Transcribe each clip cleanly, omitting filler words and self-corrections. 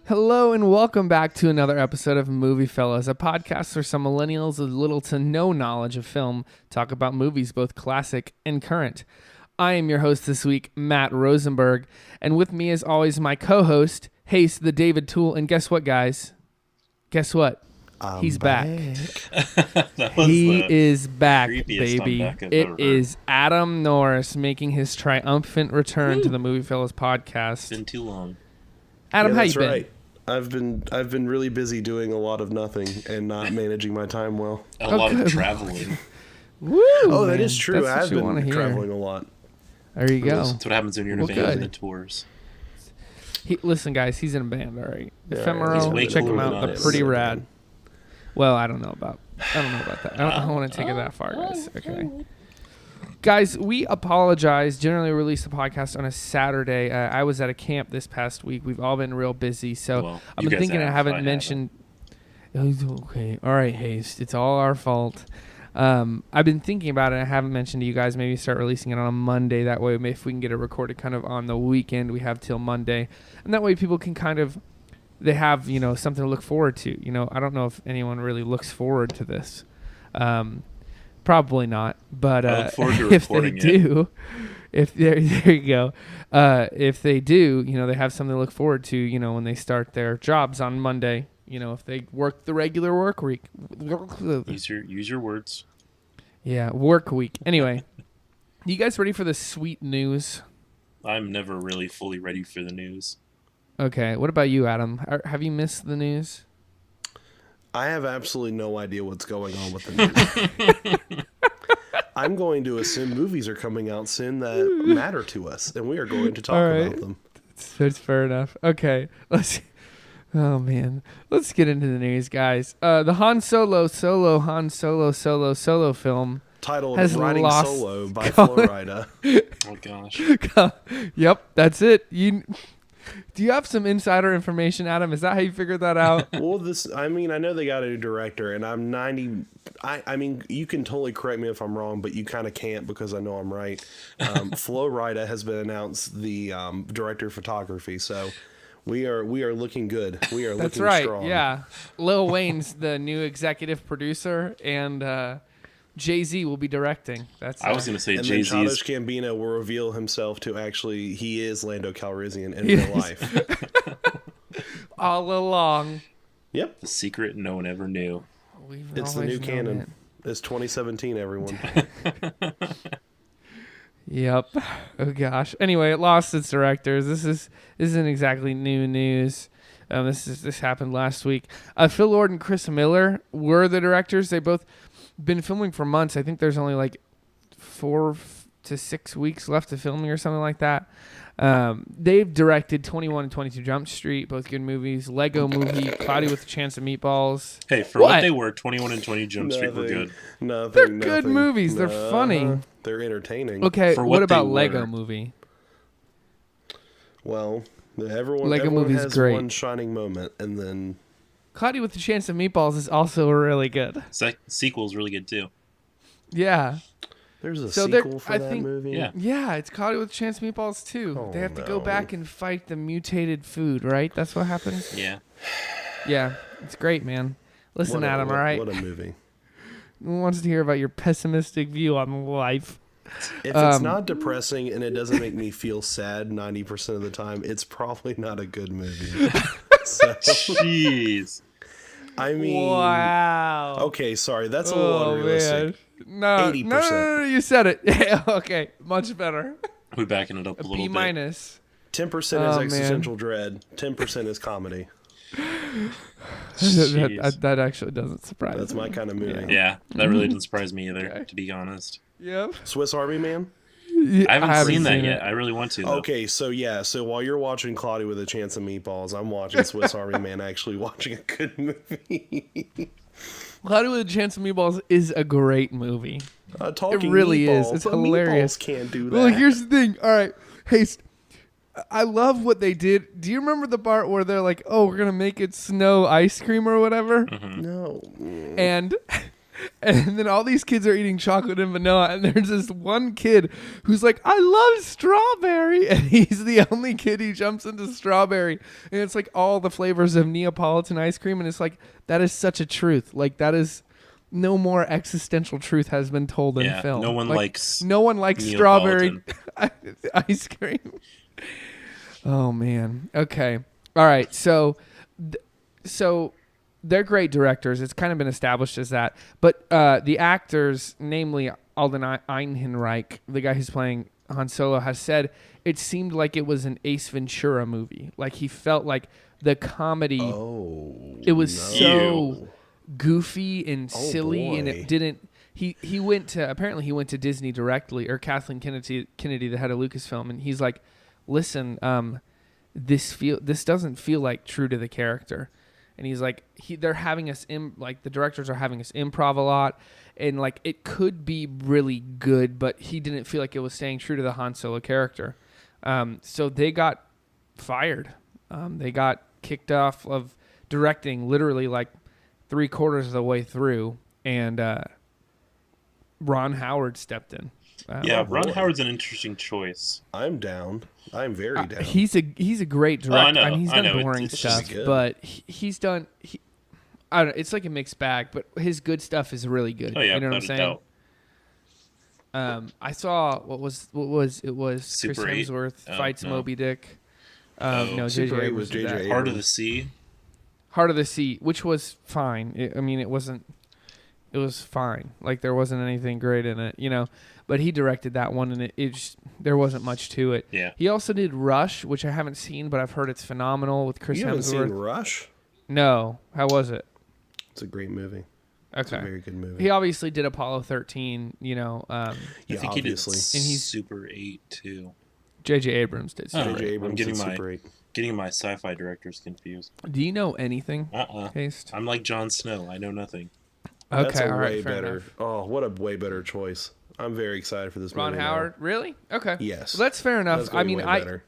Hello and welcome back to another episode of MovieFellas, a podcast where some millennials with little to no knowledge of film talk about movies, both classic and current. I am your host this week, Matt Rosenberg, and with me as always my co-host, Hayes the David Tool, and guess what, guys? Guess what? He's back. He is back, baby. It is Adam Norris making his triumphant return to the MovieFellas podcast. It's been too long. Adam, how you been? Right. I've been really busy doing a lot of nothing and not managing my time well. A lot of traveling. Woo, oh, man. that is true. That's I've been traveling a lot. There you go. That's what happens when you're in a band and the tours. Listen, guys, he's in a band, all right. Yeah, Ephemeral, check him out. They're pretty rad. Well, I don't know about that. I don't want to take it that far, guys. Okay. Guys, we apologize. Generally release the podcast on a Saturday. I was at a camp this past week. We've all been real busy, so I've been thinking I haven't mentioned. Okay, all right, Hayes. It's all our fault. I've been thinking about it. I haven't mentioned to you guys. Maybe start releasing it on a Monday. That way, if we can get it recorded kind of on the weekend, we have till Monday, and that way people can kind of they have something to look forward to. I don't know if anyone really looks forward to this. Probably not, but if they do, there you go. If they do, they have something to look forward to. When they start their jobs on Monday. If they work the regular work week. Use your words. Yeah, work week. Anyway, you guys ready for the sweet news? I'm never really fully ready for the news. Okay, what about you, Adam? Have you missed the news? I have absolutely no idea what's going on with the news. I'm going to assume movies are coming out soon that matter to us, and we are going to talk about them. That's fair enough. Okay, oh man, let's get into the news, guys. The Han Solo film titled has Riding lost Solo by Flo Rida. Oh gosh. Yep, that's it. Do you have some insider information, Adam? Is that how you figured that out? Well, I know they got a new director, and I mean, you can totally correct me if I'm wrong, but you kind of can't because I know I'm right. Flo Rida has been announced the director of photography, so we are looking good. We are That's looking right, strong. Yeah. Lil Wayne's the new executive producer, and Jay-Z will be directing. I was going to say and Jay-Z. And then Childish Gambino will reveal himself to he is Lando Calrissian in real life. All along. Yep. The secret no one ever knew. It's the new canon. It's 2017, everyone. Yep. Oh gosh. Anyway, it lost its directors. This isn't exactly new news. This happened last week. Phil Lord and Chris Miller were the directors. They both been filming for months. I think there's only like 4 to 6 weeks left of filming or something like that. They've directed 21 and 22 Jump Street, both good movies. Lego Movie, Cloudy with a Chance of Meatballs. Hey, for what they were, 21 and 20 Jump Street were good. They're good movies. They're funny. They're entertaining. Okay, what about Lego Movie? Well, everyone has great. One shining moment, and then Cloudy with a Chance of Meatballs is also really good. Sequel's really good too. Yeah. There's a sequel for that movie? Yeah, it's Cloudy with a Chance of Meatballs too. Oh, they have to go back and fight the mutated food, right? That's what happens? Yeah. Yeah, it's great, man. Listen, Adam, all right? What a movie. Who wants to hear about your pessimistic view on life? If it's not depressing and it doesn't make me feel sad 90% of the time, it's probably not a good movie. Jeez. I mean, wow. Okay, sorry, that's a little unrealistic. Man. No, 80%. No, you said it. Yeah, okay, much better. We're backing it up a little bit. B-. 10% is existential dread. 10% is comedy. that actually doesn't surprise me. That's my kind of movie. Yeah, that really doesn't surprise me either, to be honest. Yep. Swiss Army Man? I haven't seen that yet. I really want to, though. Okay, so while you're watching Cloudy with a Chance of Meatballs, I'm watching Swiss Army Man, actually watching a good movie. Cloudy with a Chance of Meatballs is a great movie. It really meatballs, is. It's hilarious. Meatballs can't do that. Well, here's the thing. All right. Hey, I love what they did. Do you remember the part where they're like, oh, we're going to make it snow ice cream or whatever? No. And And then all these kids are eating chocolate and vanilla, and there's this one kid who's like, I love strawberry, and he's the only kid who jumps into strawberry, and it's like all the flavors of Neapolitan ice cream, and it's like, that is such a truth. Like, that is no more existential truth has been told in film. No one likes strawberry ice cream. Oh man. Okay. All right. So they're great directors. It's kind of been established as that. But the actors, namely Alden Ehrenreich, the guy who's playing Han Solo, has said it seemed like it was an Ace Ventura movie. Like he felt like the comedy, it was so goofy and silly, and it didn't. He went to Disney directly, or Kathleen Kennedy, the head of Lucasfilm, and he's like, listen, this doesn't feel like true to the character. And he's like, they're having us the directors are having us improv a lot, and like it could be really good, but he didn't feel like it was staying true to the Han Solo character. So they got fired. They got kicked off of directing literally like 3/4 of the way through, and Ron Howard stepped in. Ron Howard's an interesting choice. I'm down. I'm very down. He's a great director. I mean, he's done boring stuff, but he's done. I don't know. It's like a mixed bag, but his good stuff is really good. Oh yeah, you know what I'm saying? I saw what was it was Super Chris 8? Hemsworth fights no. Moby Dick. No, Super JJ 8 was did that. JJ. Heart of the Sea. Heart of the Sea, which was fine. It wasn't. It was fine. Like there wasn't anything great in it, you know. But he directed that one, and it just, there wasn't much to it. Yeah. He also did Rush, which I haven't seen, but I've heard it's phenomenal with Chris Hemsworth. You haven't seen Rush? No. How was it? It's a great movie. Okay. It's a very good movie. He obviously did Apollo 13, you know. I think obviously. He did And he's Super 8 too. J.J. Abrams did. J.J. Right. Abrams I'm getting did my Super 8. getting my sci-fi directors confused. Do you know anything? Taste? I'm like Jon Snow. I know nothing. That's Okay, a all right, way fair better. enough. Oh, what a way better choice. I'm very excited for this Ron movie. Howard? Really? Okay. Yes. Well, that's fair enough. That's I going mean, way better.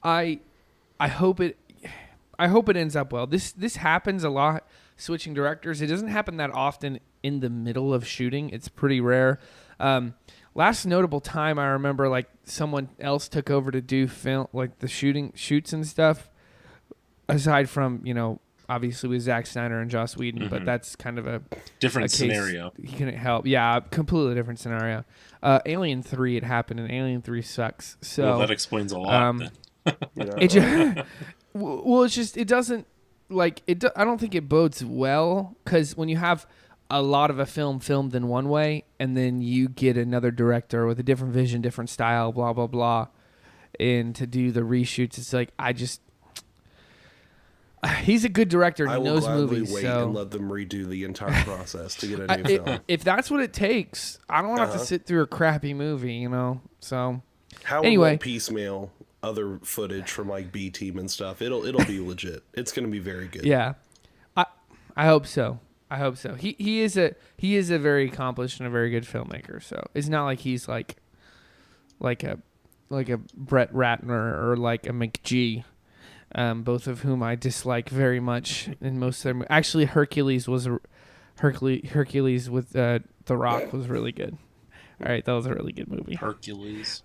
I hope it ends up well. This happens a lot, switching directors. It doesn't happen that often in the middle of shooting. It's pretty rare. Last notable time I remember, like someone else took over to do film, like the shoots and stuff. Aside from, you know, obviously with Zack Snyder and Joss Whedon, but that's kind of a Different case scenario. He couldn't help. Yeah, completely different scenario. Alien 3 it happened, and Alien 3 sucks. So Well, that explains a lot. Then. You know? it just, well, it's just, it doesn't, like, I don't think it bodes well, because when you have a lot of a film filmed in one way, and then you get another director with a different vision, different style, blah, blah, blah, and to do the reshoots, it's like, he's a good director. He knows movies. Wait so and let them redo the entire process to get a new film. If that's what it takes, I don't have to sit through a crappy movie, you know. So How anyway, will piecemeal other footage from like B Team and stuff? It'll be legit. It's going to be very good. yeah, I hope so. I hope so. He is a very accomplished and a very good filmmaker. So it's not like he's like a Brett Ratner or like a McG. Both of whom I dislike very much in most of them. Actually, Hercules with The Rock was really good. All right, that was a really good movie. Hercules.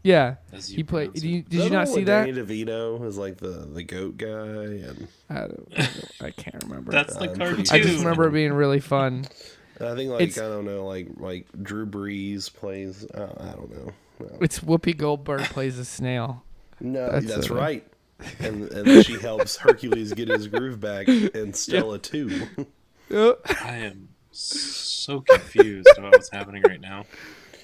Yeah, As he played. Is Did that you not the one see with that? Danny DeVito is like the goat guy, and I can't remember. That's the cartoon. I just remember it being really fun. I think like It's- I don't know, like Drew Brees plays. I don't know. No, It's Whoopi Goldberg plays a snail. no That's that's right. And she helps Hercules get his groove back, and Stella too. I am so confused about what's happening right now.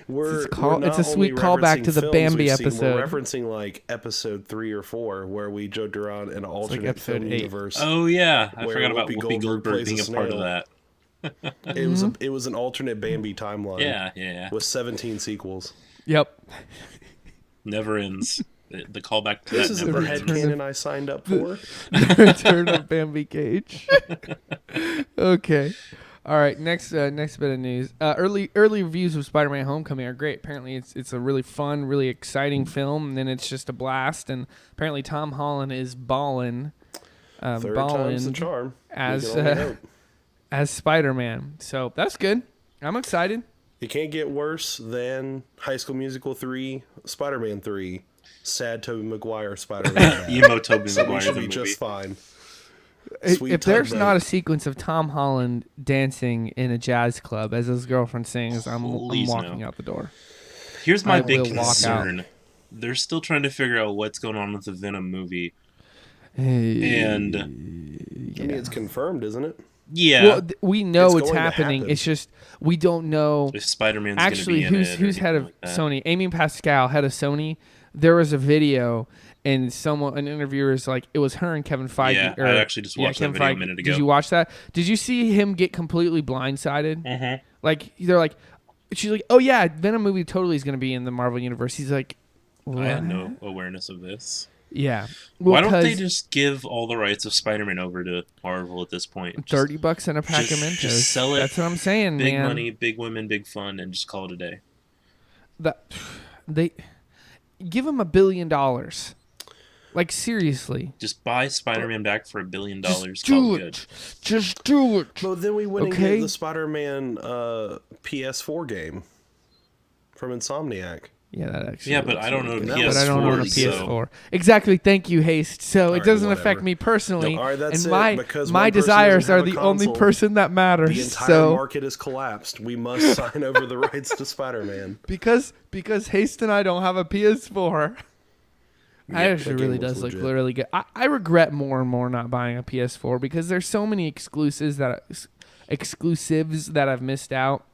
It's a sweet callback to the Bambi episode. We're referencing like episode 3 or 4 where we joked around an alternate episode film 8. universe. Oh yeah, I Where forgot about Whoopi Whoopi Goldberg Goldberg plays being a a part of snail. that. It was an alternate Bambi timeline. Yeah. With 17 sequels. Yep. Never ends. The callback to This that isn't never the ends. headcanon I signed up for. The Return of Bambi Cage. Okay. All right. Next bit of news. Early reviews of Spider-Man: Homecoming are great. Apparently, it's a really fun, really exciting film, and then it's just a blast. And apparently, Tom Holland is ballin'. Third time's the charm. We can only hope. as Spider-Man. So that's good. I'm excited. It can't get worse than High School Musical 3, Spider-Man 3, sad Tobey Maguire Spider-Man. Emo Tobey So we Maguire should the be movie. just fine. If Sweet there's tugboat. not a sequence of Tom Holland dancing in a jazz club as his girlfriend sings, I'm Please walking no. out the door. Here's my I big will walk out. concern. They're still trying to figure out what's going on with the Venom movie. And I mean, it's confirmed, isn't it? yeah, Well, we know It's it's going to happening. happen. It's just we don't know. if Spider-Man's Actually, going to be in who's it or head of anything like that. Sony? Amy Pascal, head of Sony. There was a video, and an interviewer is like, it was her and Kevin Feige. Yeah, I actually just watched that Kevin video a Feige. minute ago. Did you watch that? Did you see him get completely blindsided? Mm-hmm. Like they're like, she's like, oh yeah, Venom movie totally is going to be in the Marvel universe. He's like, what? I had no awareness of this. Yeah. Why don't they 'cause just give all the rights of Spider-Man over to Marvel at this point? Just $30 and a pack of Mentos? just sell it. That's what I'm saying, big man. money, big women, big fun, and just call it a day. They give him $1 billion. Like seriously, Just buy Spider-Man back for $1 billion. just Call do it good. it. Just do it. Well, then we wouldn't Okay. get the Spider-Man PS4 game from Insomniac. Yeah, that actually. Yeah, but looks I don't really know good. PS4. But I don't own a so- PS4. Exactly. Thank you, Haste. So it Alright, doesn't whatever. affect me personally, No, alright, that's and it, because my one person desires doesn't are have a the only console. person that matters. The entire So market has collapsed. We must sign over the rights to Spider-Man. because Haste and I don't have a PS4. Yeah, I that actually game really looks does look legit. really good. I regret more and more not buying a PS4 because there's so many exclusives that I've missed out.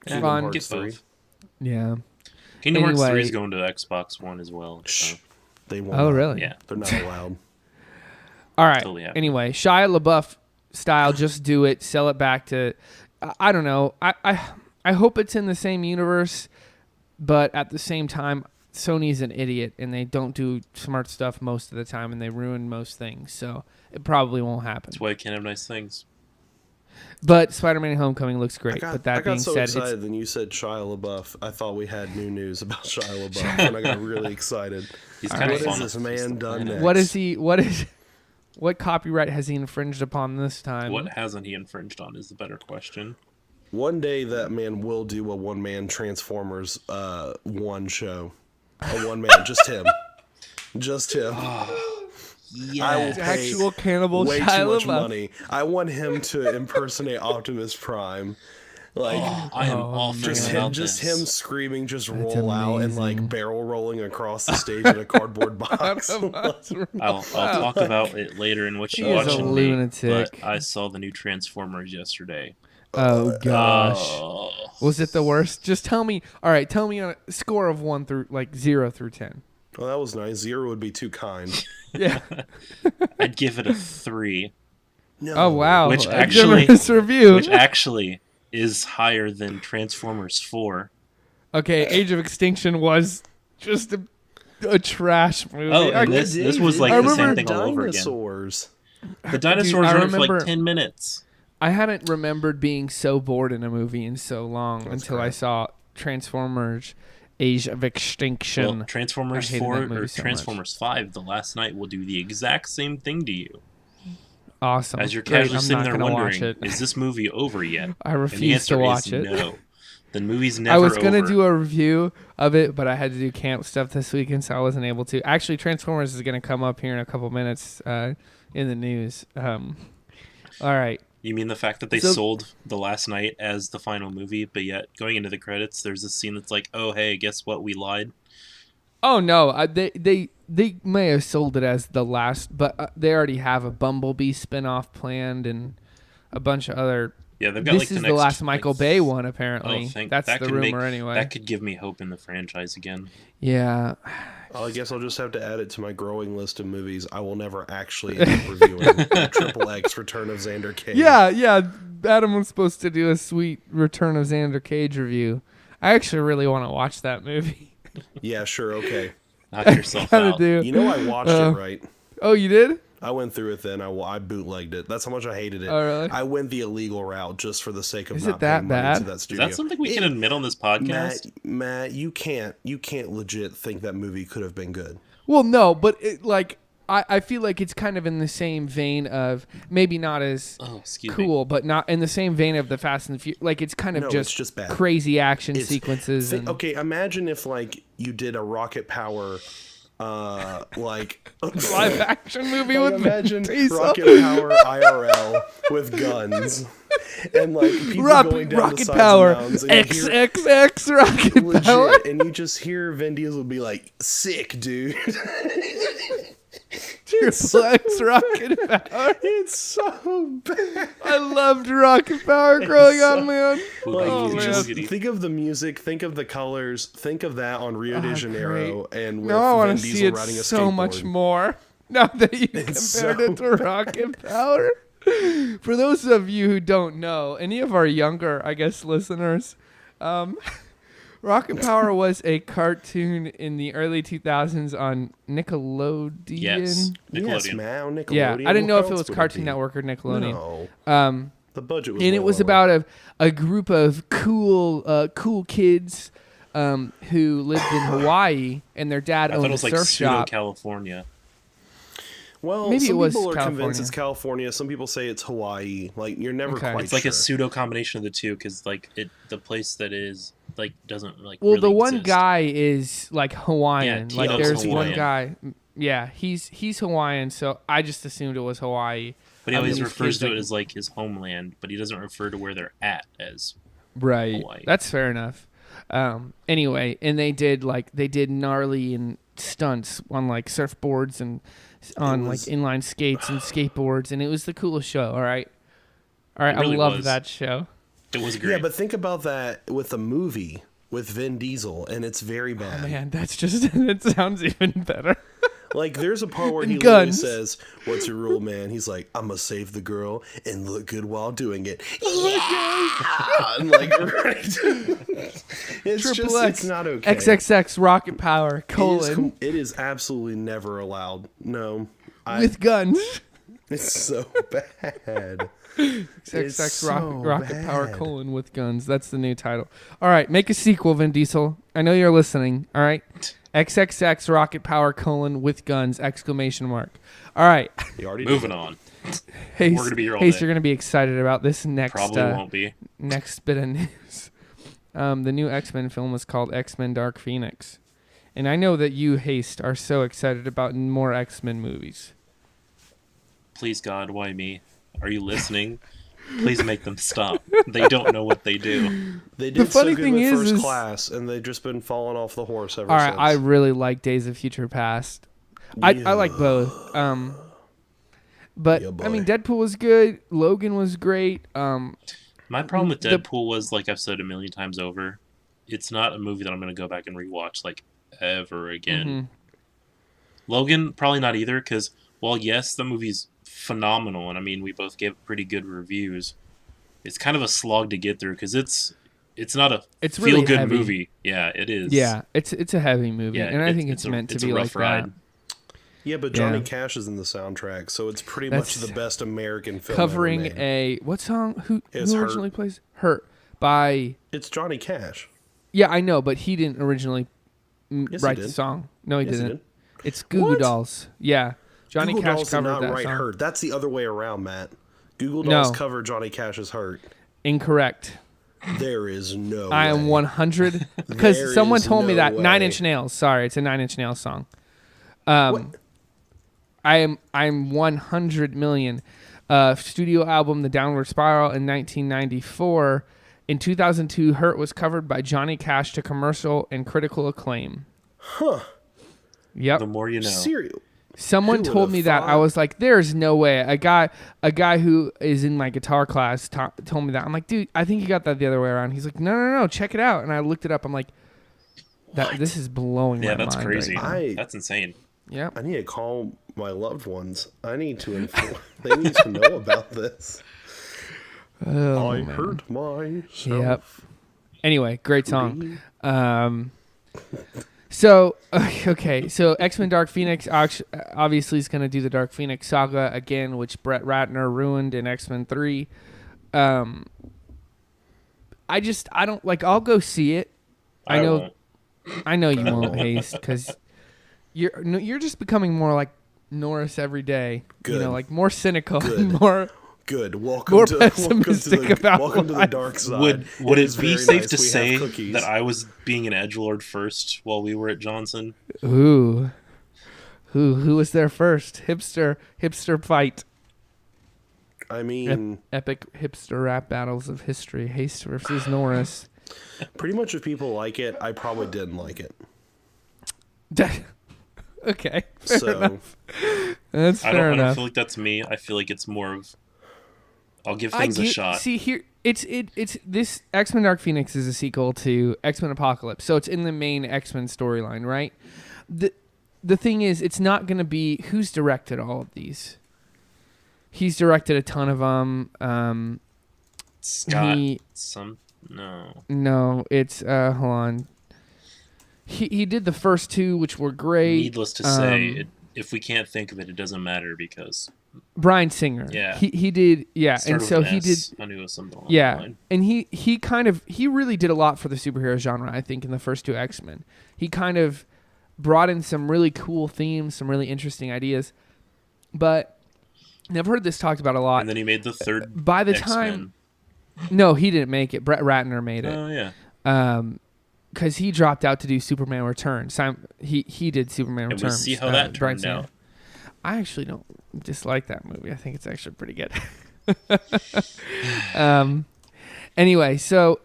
Kingdom Fun. Hearts Get 3. both. Yeah. Kingdom Hearts 3 Anyway. is going to Xbox One as well. Shh. So, They won't. Oh, really? yeah. They're not allowed. All right. Totally happy. Anyway, Shia LaBeouf style, just do it. Sell it back to. I don't know. I hope it's in the same universe, but at the same time, Sony's an idiot and they don't do smart stuff most of the time, and they ruin most things. So it probably won't happen. That's why I can't have nice things. But Spider-Man: Homecoming looks I great. got, but that I got being so said, excited it's when you said Shia LaBeouf. I thought we had new news about Shia LaBeouf, and I got really excited. He's All kind right. of What fun. has this man done next? what copyright has he infringed upon this time? What hasn't he infringed on is the better question. One day that man will do a one-man Transformers one show. A one-man, just him. Just him. I will pay Actual cannibal way Shia too much LaBeouf. money. I want him to impersonate Optimus Prime. Like I am all for just about him, just this. him screaming, just That's roll out and like amazing. barrel rolling across the stage in a cardboard box. I'll talk about it later in what you He is watch. a But lunatic. I saw the new Transformers yesterday. Oh gosh. Oh. Was it the worst? Just tell me. All right, tell me on a score of 1 through 0 through 10. Well, that was nice. 0 would be too kind. Yeah. I'd give it a 3, No. Oh wow. Which A actually- generous review. which actually is higher than Transformers 4. Okay, Age of Extinction was just a trash movie. Oh, I and this was like I the same remember thing all over again. Dinosaurs. The dinosaurs I are in it for remember- like 10 minutes. I hadn't remembered being so bored in a movie in so long That's until I great. saw Transformers: Age of Extinction. Well, Transformers I hated 4 that movie or so much. Transformers 5, the last night, will do the exact same thing to you. Awesome. As you're Great, casually I'm sitting not there gonna watch wondering, it. is this movie over yet? I And the refuse to answer watch is it. no. The movie's never I was gonna over. do a review of it, but I had to do camp stuff this weekend, so I wasn't able to. Actually, Transformers is gonna come up here in a couple minutes in the news. All right. You mean the fact that they So- sold The Last Night as the final movie, but yet going into the credits, there's this scene that's like, oh, hey, guess what? We lied. Oh no, they may have sold it as the last, but they already have a Bumblebee spinoff planned and a bunch of other. Yeah, they've got This like the is next, the last Michael like, Bay one, apparently. Oh, That's that the could rumor, make, anyway. That could give me hope in the franchise again. Yeah. Well, I guess I'll just have to add it to my growing list of movies I will never actually end up reviewing. Triple X Return of Xander Cage. Yeah. Adam was supposed to do a sweet Return of Xander Cage review. I actually really want to watch that movie. Yeah, sure, okay. Knock yourself Kinda out. do. You know I watched it, right? Oh, you did? I went through it then. I bootlegged it. That's how much I hated it. Oh, really? I went the illegal route just for the sake of Is not it that paying money bad? to that Is studio. that something we can admit on this podcast? Matt, you can't legit think that movie could have been good. Well, no, but I feel like it's kind of in the same vein of maybe not as cool, but not in the same vein of the Fast and the Furious. Like it's kind of just bad. Crazy action sequences. Okay, imagine if like you did a Rocket Power. Like live action movie with imagine Diesel. Rocket Power IRL with guns and like people going down Rocket the sides Power of mountains and XXX Rocket legit, Power, and you just hear Vin Diesel be like, "Sick, dude." Triple X Rocket Power. It's so bad. I loved Rocket Power growing up, man. Like, just man. think of the music, think of the colors, think of that on Rio de Janeiro, and with now I want Vin to see Diesel it riding a so skateboard. much more. Now that you compared it to Rocket Power. For those of you who don't know, any of our younger, I guess, listeners, Rocket Power was a cartoon in the early 2000s on Nickelodeon. Yes, Nickelodeon. Yes, man, Nickelodeon. Yeah, I didn't know if it What was else would Cartoon be? Network or Nickelodeon. No. The budget was and way it was lower. about a group of cool kids who lived in Hawaii, and their dad I owned thought it a was like surf shop. California. Well, Maybe some it was people are California. convinced it's California. Some people say it's Hawaii. Like you're never Okay. quite It's like sure. a pseudo combination of the two because like the place that is like doesn't like. Well, really the one exist. guy is like Hawaiian. Yeah, Like Tito's there's Hawaiian. one guy. Yeah, he's Hawaiian, so I just assumed it was Hawaii. But he always these refers kids to that- it as like his homeland, but he doesn't refer to where they're at as Right. Hawaii. That's fair enough. Anyway, and they did gnarly and stunts on like surfboards and on like inline skates and skateboards, and it was the coolest show. All right, It really I loved was. that show. It was great. Yeah, but think about that with a movie with Vin Diesel, and it's very bad. Man, that's just that sounds even better. Like, there's a part where he And literally guns. says, "What's your rule, man?" He's like, "I'm gonna save the girl and look good while doing it." Yeah, and like, right. It's Triple just, X, it's not okay. XXX Rocket Power : It is absolutely never allowed. No, with guns. it's so bad. It's XXX so Rocket Power : bad. with guns. That's the new title. All right, make a sequel, Vin Diesel. I know you're listening. All right, XXX Rocket Power : with guns ! All right, He already Moving did. on. Hayes, We're gonna be here all Hayes, day. you're gonna be excited about this next Probably won't be. next bit of news. The new X-Men film was called X-Men: Dark Phoenix, and I know that you, Haste, are so excited about more X-Men movies. Please God, why me? Are you listening? Please make them stop. They don't know what they do. They did funny so good thing with is- First Class, and they've just been falling off the horse ever All right, since. I really like Days of Future Past. I like both. But Yeah, I mean, boy. Deadpool was good. Logan was great. My problem with The- Deadpool was, like I've said a million times over, it's not a movie that I'm going to go back and rewatch, like, ever again. Mhm. Logan, probably not either, because, well, yes, the movie's phenomenal, and I mean, we both gave pretty good reviews. It's kind of a slog to get through, because it's not a It's really feel-good heavy. movie. Yeah, it is. Yeah, it's a heavy movie, Yeah, and I think it's a- meant to it's a be like rough ride. that. Yeah, but Johnny Yeah. Cash is in the soundtrack, so it's pretty That's much the best American film Covering ever made. what song? Who It's Hurt. originally plays Hurt by? It's Johnny Cash. Yeah, I know, but he didn't originally Yes, he write the did. song. No, he Yes, he didn't. did. It's Goo Goo What? Dolls. Yeah, Johnny Google Cash Dolls did covered not that write song. Hurt. That's the other way around, Matt. Google Dolls No. covered Johnny Cash's Hurt. Incorrect. There is no I am way. 100 because There someone is told me no that way. 9 Inch Nails. Sorry, it's a 9 Inch Nails song. What? I'm 100 million. Studio album The Downward Spiral in 1994. In 2002, Hurt was covered by Johnny Cash to commercial and critical acclaim. Huh. Yep. The more you know. Serious. Someone Who told would've me that. I thought? was like, "There's no way." A guy who is in my guitar class told me that. I'm like, "Dude, I think you got that the other way around." He's like, "No, check it out." And I looked it up. I'm like, "This is blowing Yeah, my that's mind crazy. right now." That's insane. Yep. I need to call my loved ones. I need to inform. They need to know about this. Oh, I man. hurt myself. Yep. Anyway, great song. So X-Men Dark Phoenix obviously is going to do the Dark Phoenix saga again, which Brett Ratner ruined in X-Men 3. I don't like. I'll go see it. I know. won't. I know you won't, Haste, because you're just becoming more like Norris every day. Good. You know, like more cynical, Good. more Welcome more to pessimistic about welcome to the life. dark side. Would it is be very safe nice to we say have cookies. that I was being an edgelord first while we were at Johnson? Ooh. Who was there first? Hipster fight. I mean, Epic hipster rap battles of history. Haste versus Norris. pretty much if people like it, I probably didn't like it. Okay. Fair So enough. That's I fair don't enough. feel like that's me. I feel like it's more of I'll give things a shot. See here, it's this X-Men Dark Phoenix is a sequel to X-Men Apocalypse, so it's in the main X-Men storyline, right? The thing is, it's not going to be who's directed all of these. He's directed a ton of them. Scott, No, it's hold on. He did the first two, which were great. Needless to say, if we can't think of it, it doesn't matter because Bryan Singer. Yeah. He did. Yeah, started and with so an he S. did. I knew it was something along Yeah, that line. and he really did a lot for the superhero genre. I think in the first two X-Men, he kind of brought in some really cool themes, some really interesting ideas. But I've heard this talked about a lot. And then he made the third. By the X-Men. time, no, he didn't make it. Brett Ratner made it. Oh yeah. Because he dropped out to do Superman Returns. He did Superman And we Returns. see how that Bryan turned Singer. out. I actually don't dislike that movie. I think it's actually pretty good. Anyway, so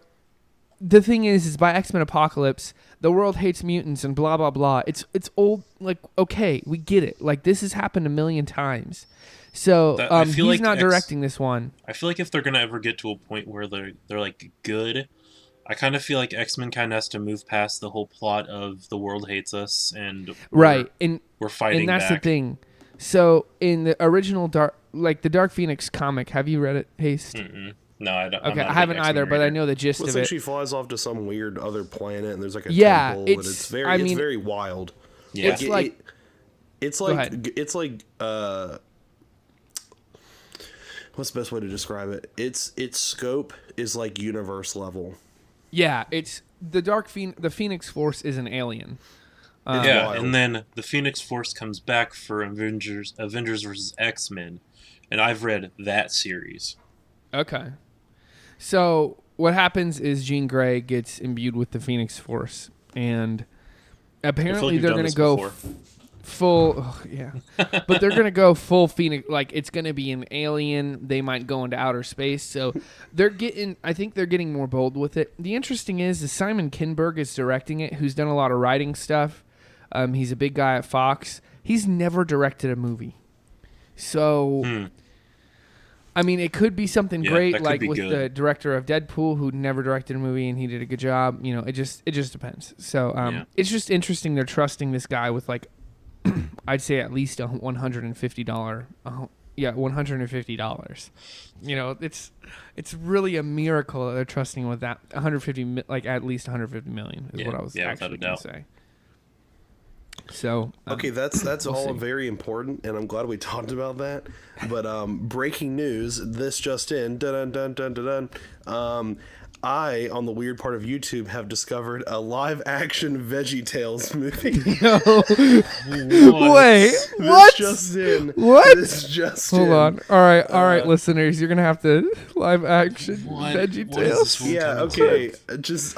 the thing is by X-Men Apocalypse, the world hates mutants and blah blah blah. It's old. Like, okay, we get it. Like, this has happened a million times. So I he's feel like not directing this one. I feel like if they're gonna ever get to a point where they're like good, I kind of feel like X-Men kind of has to move past the whole plot of the world hates us and Right, and we're fighting and that's back. the thing. So in the original the Dark Phoenix comic, have you read it, Haste? Mm-mm. No, I don't. I'm Okay, not a I big haven't X-Men either, but I reader. know the gist it's of like it. she flies off to some weird other planet, and there's like a Yeah, temple, and it's- it's very, I it's mean, very wild. Yeah. It's like it's Go like ahead. it's like what's the best way to describe it? Its scope is like universe level. yeah, it's the the Phoenix Force is an alien. Yeah, wild. and then the Phoenix Force comes back for Avengers vs. X-Men, and I've read that series. Okay. So what happens is Jean Grey gets imbued with the Phoenix Force, and apparently you've they're done going to this go before. full. Oh, yeah, but they're going to go full Phoenix. Like, it's going to be an alien. They might go into outer space. So they're getting. I think they're getting more bold with it. The interesting is Simon Kinberg is directing it, who's done a lot of writing stuff. He's a big guy at Fox. He's never directed a movie, so. I mean, it could be something Yeah, great, that could like be with good. the director of Deadpool, who never directed a movie and he did a good job. You know, it just depends. So Yeah. it's just interesting they're trusting this guy with like, I'd say at least $150. $150. You know, it's really a miracle that they're trusting with that 150, like at least 150 million is Yeah, what I was yeah, without actually a going doubt. to say. So Okay, that's we'll all see. very important, and I'm glad we talked about that. But breaking news: this just in. Dun dun dun dun dun. I, on the weird part of YouTube, have discovered a live-action VeggieTales movie. Wait, This what? just in. What? This just Hold in. on. All right, listeners, you're gonna have to live action What is VeggieTales. this one Yeah, coming okay. Because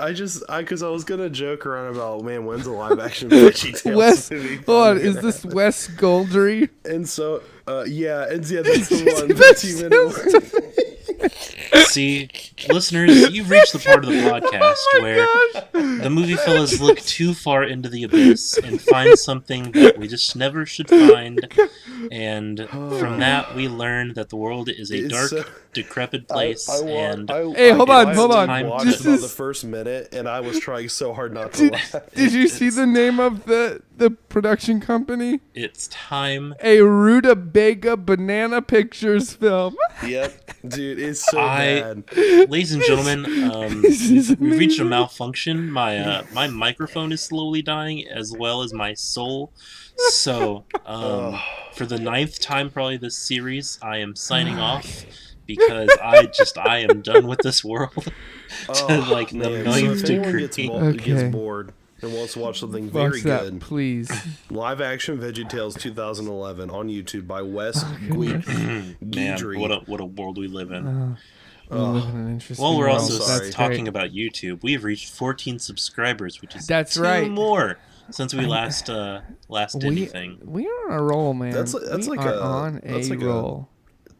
I was gonna joke around about, man, when's a live-action VeggieTales Wes, movie? hold on, finally is gonna this Wes Goldry? And so, yeah, that's the one. 15-minute. See, listeners, you've reached the part of the podcast where the movie fellas look too far into the abyss and find something that we just never should find. And from that, we learn that the world is a It's dark, so- decrepit place. and Hey, hold on. Watched This about is- the first minute, and I was trying so hard not to laugh. Did you see the name of the production company? it's time. A Rutabaga Banana Pictures film. Yep, dude, it's so bad. Ladies and gentlemen, is we've reached a malfunction. My my microphone is slowly dying, as well as my soul. So, for the 9th time probably this series, I am signing off because I am done with this world to like the Man, so if 9th anyone degree. gets Okay. gets bored, and wants to watch something very that, good, please. Live action VeggieTales 2011 on YouTube by Wes Man, Guidry. what a world we live in. We live in an interesting Well, we're world. also Sorry. talking about YouTube. We've reached 14 subscribers, which is That's two right. more since we last did anything. We are on a roll, man. That's we like are a- on that's a like a- roll.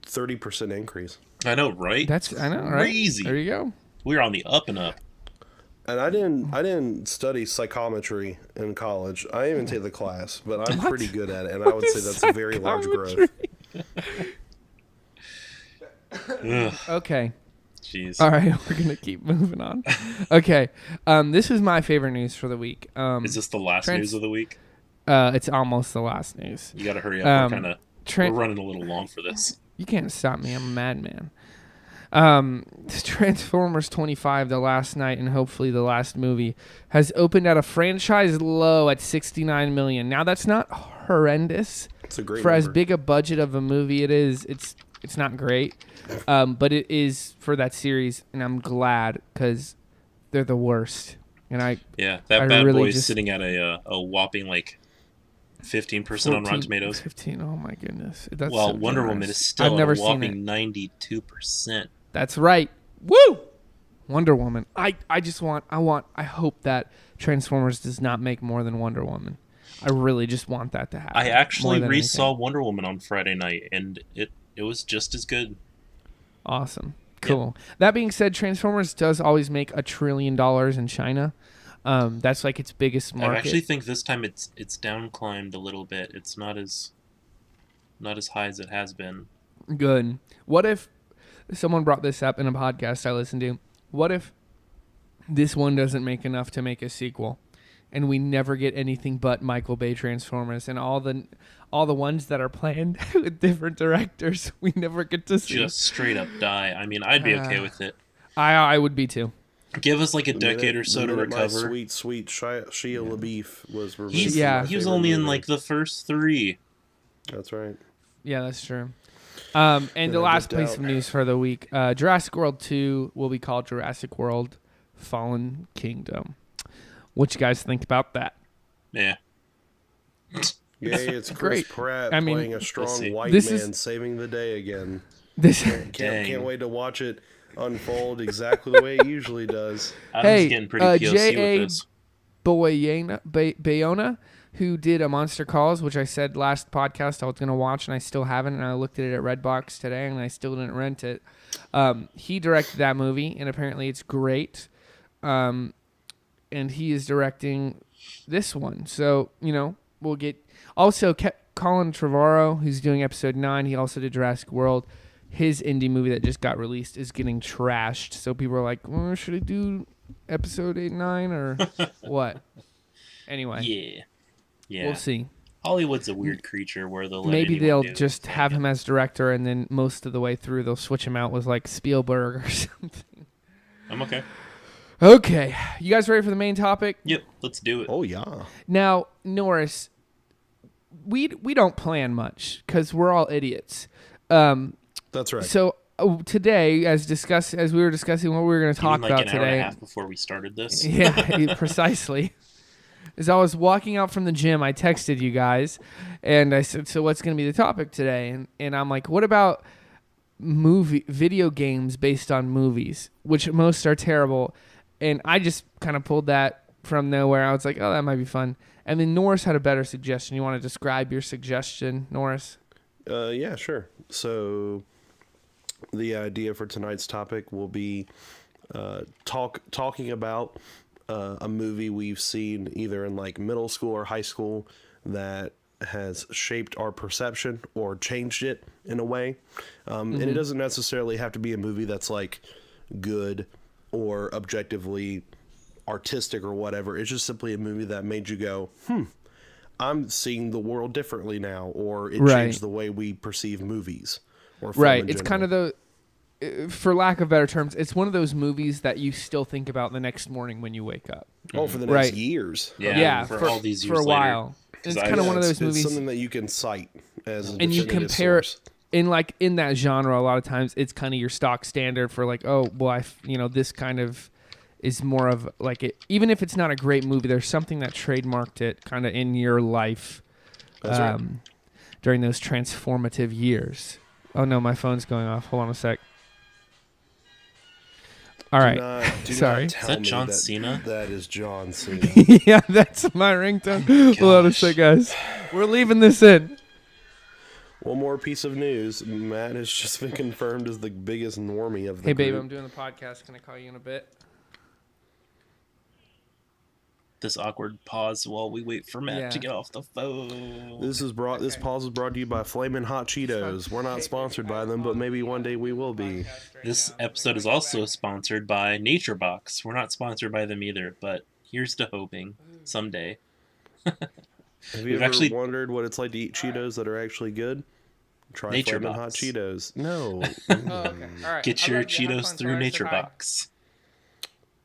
30% increase. I know, right? I know, right? Crazy. There you go. We're on the up and up. And I didn't study psychometry in college. I didn't even take the class, but I'm pretty good at it, and I would say that's a very large growth. Ugh, Okay. jeez. All right, we're gonna keep moving on. Okay, this is my favorite news for the week. Is this the last news of the week? It's almost the last news. You got to hurry up. We're Tran- running a little long for this. You can't stop me. I'm a madman. Transformers 25, the last night and hopefully the last movie, has opened at a franchise low at $69 million. Now that's not horrendous. It's a great for as number. big a budget of a movie it is. It's not great, but it is for that series, and I'm glad because they're the worst. And that That I bad really boy's just- sitting at a whopping 15% on Rotten Tomatoes. 15. Oh my goodness. That's Well, so Wonder generous. Woman is still I've never at a seen it. whopping 92%. That's right. Woo! Wonder Woman. I hope that Transformers does not make more than Wonder Woman. I really just want that to happen. I actually more than re-saw anything. Wonder Woman on Friday night, and it was just as good. Awesome. Cool. That being said, Transformers does always make $1 trillion in China. That's like its biggest market. I actually think this time it's down climbed a little bit. It's not as high as it has been. Good. What if someone brought this up in a podcast I listened to? What if this one doesn't make enough to make a sequel, and we never get anything but Michael Bay Transformers, and all the ones that are planned with different directors we never get to see? Just straight up die. I mean, I'd be okay with it. I would be too. Give us like a decade or so to recover. My sweet Shia LaBeouf was removed. He was only in like the first 3. That's right. Yeah, that's true. And the I last dipped piece out. of news for the week, Jurassic World 2 will be called Jurassic World Fallen Kingdom. What you guys think about that? Yeah. Yay, it's Chris Great. Pratt I mean, playing a strong see. white This man is- saving the day again. This Can't wait to watch it unfold exactly the way it usually does. I'm Hey, just getting pretty POC J.A. with this. Bayona, who did a Monster Calls, which I said last podcast I was going to watch, and I still haven't, and I looked at it at Redbox today, and I still didn't rent it. He directed that movie, and apparently it's great. And he is directing this one. So, we'll get... Also, Colin Trevorrow, who's doing episode 9, he also did Jurassic World. His indie movie that just got released is getting trashed. So people are like, well, should I do episode 8 and 9 or what? Anyway, Yeah. we'll see. Hollywood's a weird creature where they'll let Maybe anyone they'll do just anything. have him as director, and then most of the way through they'll switch him out with like Spielberg or something. I'm okay. Okay, you guys ready for the main topic? Yep, let's do it. Oh yeah. Now, Norris, we don't plan much because we're all idiots. That's right. So today, as we were discussing what we were going to You mean talk like about an hour and a today, half before we started this? yeah, precisely. As I was walking out from the gym, I texted you guys, and I said, "So what's going to be the topic today?" And I'm like, "What about video games based on movies, which most are terrible?" And I just kind of pulled that from nowhere. I was like, "Oh, that might be fun." And then Norris had a better suggestion. You want to describe your suggestion, Norris? Yeah, sure. So the idea for tonight's topic will be talking about a movie we've seen either in like middle school or high school that has shaped our perception or changed it in a way. And it doesn't necessarily have to be a movie that's like good or objectively artistic or whatever. It's just simply a movie that made you go, I'm seeing the world differently now, or it Right. changed the way we perceive movies or film Right. in It's general. kind of for lack of better terms, it's one of those movies that you still think about the next morning when you wake up. for the next Right. years. Yeah, for all these years for a later. while. It's I- kind of one of It's- those movies. It's something that you can cite as a And you definitive compare it source. in that genre. A lot of times, it's kind of your stock standard for like, oh, well, this kind of is more of like it. Even if it's not a great movie, there's something that trademarked it kind of in your life during those transformative years. Oh no, my phone's going off. Hold on a sec. All right. Sorry. Is that John Cena? That is John Cena. Yeah, that's my ringtone. Hold on a sec, guys. We're leaving this in. One more piece of news. Matt has just been confirmed as the biggest normie of the Hey, babe, group. I'm doing the podcast. Can I call you in a bit? This awkward pause while we wait for Matt to get off the phone. This pause is brought to you by Flamin' Hot Cheetos. We're not sponsored by them, but maybe one day we will be. This episode is also sponsored by Nature Box. We're not sponsored by them either, but here's to hoping someday. Have you ever wondered what it's like to eat Cheetos that are actually good? Try Nature Flamin' Box. Hot Cheetos. No. Oh, okay. All right. Get your Cheetos through Nature Box.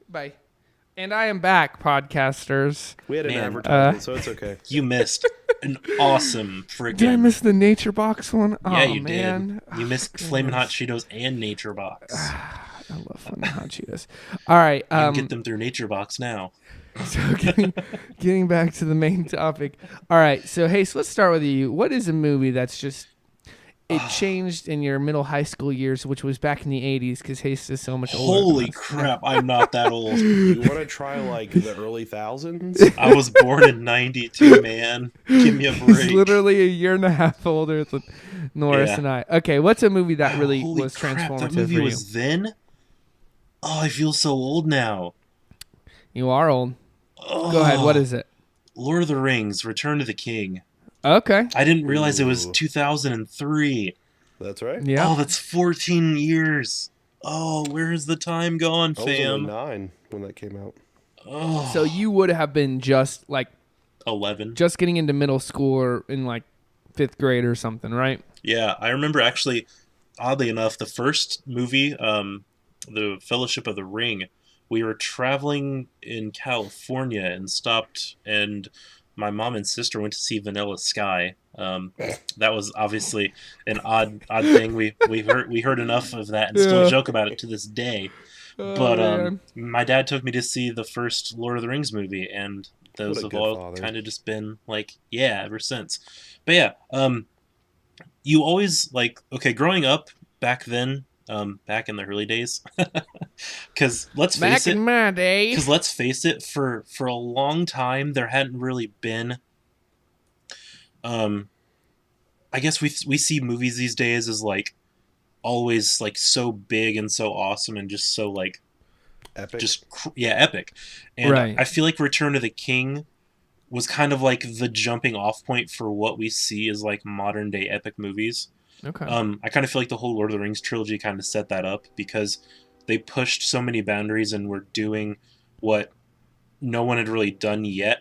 Bye. And I am back, podcasters. We had an advertisement, so it's okay. You missed an awesome friggin'... Did I miss the Nature Box one? Yeah, oh, you man. did. You missed Flamin' Hot Cheetos and Nature Box. I love Flamin' Hot Cheetos. All right. You can get them through Nature Box now. So getting back to the main topic. All right. So, Hayes, let's start with you. What is a movie that's just... It changed in your middle high school years, which was back in the 80s, because Hayes is so much older. Holy crap, I'm not that old. You want to try, like, the early thousands? I was born in 92, man. Give me a break. He's literally a year and a half older than Norris and I. Okay, what's a movie that really was transformative that movie for you? was then? Oh, I feel so old now. You are old. Go ahead, what is it? Lord of the Rings, Return to the King. Okay. I didn't realize it was 2003. That's right. Yeah. Oh, that's 14 years. Oh, where has the time gone, I was fam? only 9 when that came out. Oh, So you would have been just like 11. just getting into middle school or in like 5th grade or something, right? Yeah, I remember actually, oddly enough, the first movie, The Fellowship of the Ring, we were traveling in California and stopped, and my mom and sister went to see Vanilla Sky. That was obviously an odd thing. We heard enough of that and still joke about it to this day. But my dad took me to see the first Lord of the Rings movie, and those have all kind of just been like, yeah, ever since. But yeah, you always like, okay, growing up back then, back in the early days, because let's face it, back in my day, because let's face it, for a long time there hadn't really been. I guess we see movies these days as like always like so big and so awesome and just so like epic. Epic. And right. I feel like Return to the King was kind of like the jumping off point for what we see as like modern day epic movies. Okay. I kind of feel like the whole Lord of the Rings trilogy kind of set that up because they pushed so many boundaries and were doing what no one had really done yet.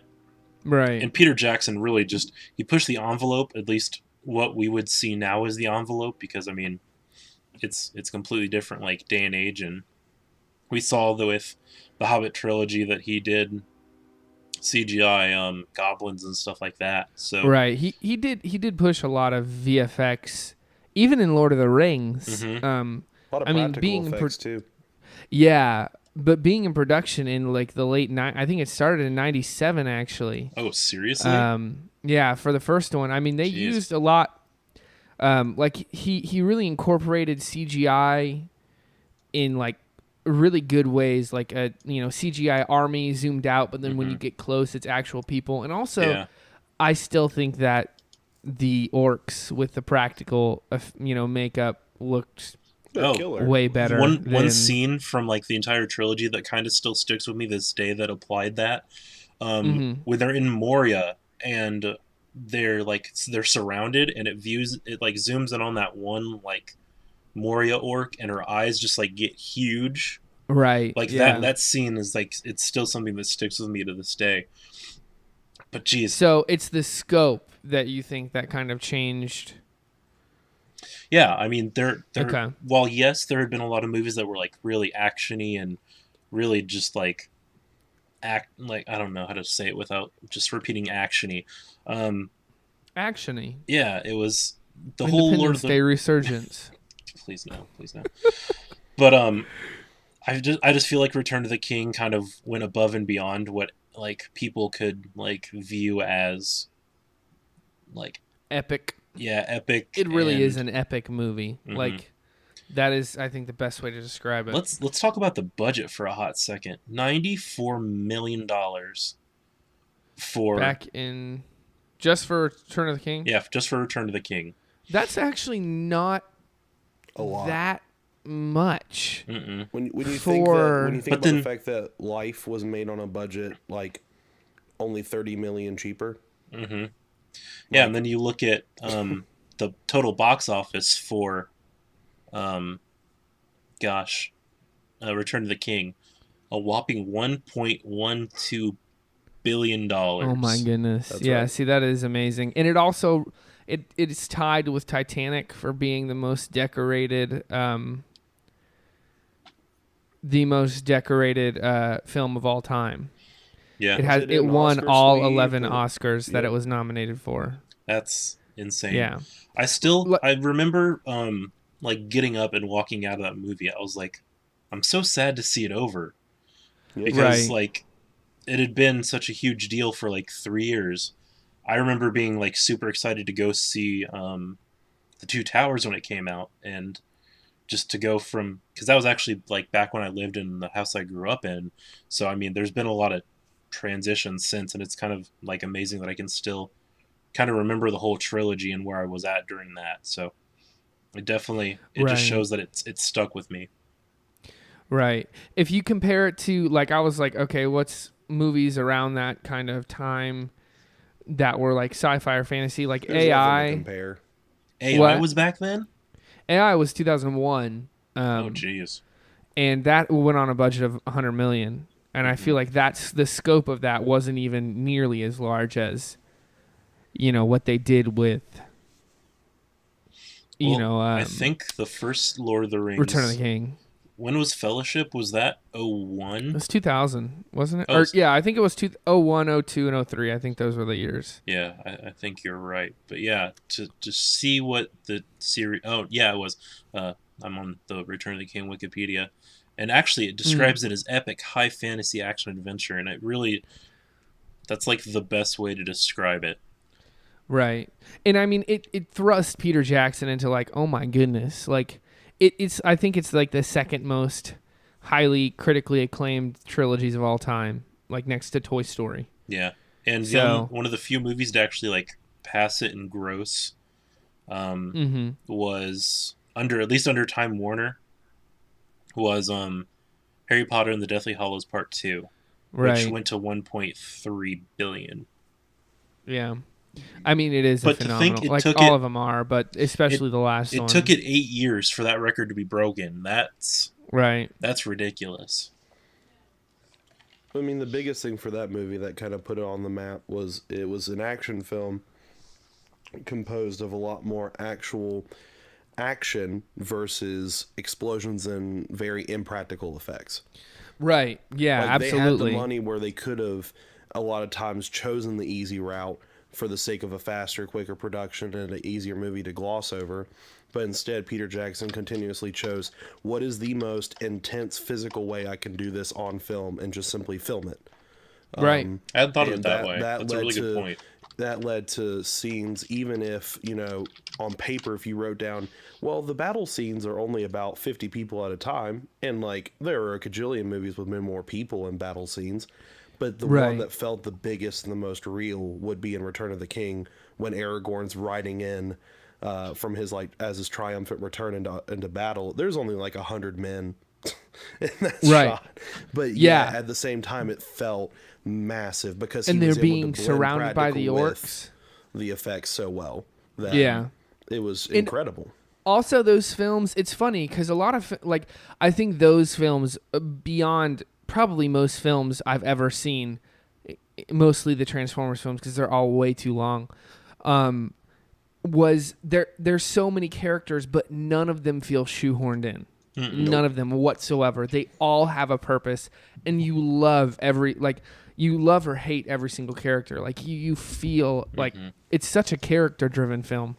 Right. And Peter Jackson really just, he pushed the envelope, at least what we would see now is the envelope, because I mean, it's completely different like day and age. And we saw with the Hobbit trilogy that he did CGI goblins and stuff like that. So right. He did push a lot of VFX. Even in Lord of the Rings, a lot of practical effects too. Yeah, but being in production in like the late I think it started in '97 actually. Oh, seriously? Yeah, for the first one. I mean, they used a lot. Like he really incorporated CGI in like really good ways. Like a CGI army zoomed out, but then when you get close, it's actual people. And also, I still think that the orcs with the practical, makeup looked way better. One scene from like the entire trilogy that kind of still sticks with me this day that applied that, when they're in Moria and they're surrounded and it like zooms in on that one like Moria orc and her eyes just like get huge. Right. Like that scene is like, it's still something that sticks with me to this day. But geez. So it's the scope that you think that kind of changed. Yeah, I mean, okay. While yes, there had been a lot of movies that were like really actiony and really just like I don't know how to say it without just repeating actiony. Actiony. Yeah, it was the whole Lord of the Day resurgence. Please no. But I just feel like Return of the King kind of went above and beyond what like people could like view as like Epic. epic. It really is and an epic movie. Like that is, I think, the best way to describe it. let's talk about the budget for a hot second. $94 million for back in just for Return of the King. yeah, just for Return of the King. That's actually not A lot. that much. When you think For- about the fact that Life was made on a budget like only 30 million cheaper. Yeah, and then you look at the total box office for Return of the King, a whopping $1.12 billion. Oh my goodness. That's yeah, right. see, that is amazing. And it also it's tied with Titanic for being the most decorated film of all time. Yeah, It won Oscars all lead, 11 or- Oscars that Yep. it was nominated for. that's insane. Yeah. I remember like getting up and walking out of that movie. I was like, I'm so sad to see it over. Yep. Because Right. like it had been such a huge deal for like 3 years. I remember being like super excited to go see the Two Towers when it came out, and just to go from, because that was actually like back when I lived in the house I grew up in. So I mean, there's been a lot of transitions since, and it's kind of like amazing that I can still kind of remember the whole trilogy and where I was at during that. So it definitely Right. just shows that it's stuck with me. Right. If you compare it to, like, I was like, okay, what's movies around that kind of time that were like sci-fi or fantasy? Like There's nothing to AI. compare. AI What? was back then. AI was 2001. Oh jeez. And that went on a budget of 100 million. And I feel like that's the scope of that wasn't even nearly as large as, what they did with, I think the first Lord of the Rings. Return of the King. When was Fellowship? Was that It 01? was 2000, wasn't it? Oh, I think it was 01, 02, and 03. I think those were the years. Yeah, I think you're right. But yeah, to see what the series. Oh yeah, it was. I'm on the Return of the King Wikipedia, and actually it describes it as epic high fantasy action adventure, and that's like the best way to describe it. Right. And I mean, it thrust Peter Jackson into like, oh my goodness. Like, I think it's like the second most highly critically acclaimed trilogies of all time, like next to Toy Story. Yeah, and So- one of the few movies to actually like pass it in gross was at least under Time Warner was Harry Potter and the Deathly Hallows Part 2, Right. which went to 1.3 billion. Yeah. I mean, it is But to think phenomenal. it Like took all it- of them are, but especially the last It one. took it 8 years for that record to be broken. That's Right. ridiculous. I mean, the biggest thing for that movie that kind of put it on the map was it was an action film composed of a lot more actual action versus explosions and very impractical effects. Right. Yeah, Like, absolutely. They had the money where they could have a lot of times chosen the easy route for the sake of a faster, quicker production and an easier movie to gloss over. But instead, Peter Jackson continuously chose what is the most intense physical way I can do this on film and just simply film it. Right. I hadn't thought of it And that way. That's a led really to, good point. That led to scenes, even if, on paper, if you wrote down, well, the battle scenes are only about 50 people at a time. And, like, there are a cajillion movies with many more people in battle scenes. But the Right. one that felt the biggest and the most real would be in Return of the King, when Aragorn's riding in from his, like, as his triumphant return into battle. There's only, like, 100 men in that Right. shot. But, Yeah. at the same time, it felt massive because And he was they're able to being blend surrounded by the practical with orcs. the effects so well that Yeah. it was incredible. Also, those films, it's funny because a lot of, like, I think those films, beyond probably most films I've ever seen, mostly the Transformers films because they're all way too long, was there's so many characters, but none of them feel shoehorned in. None of them whatsoever. They all have a purpose, and you love you love or hate every single character. Like you feel like it's such a character-driven film,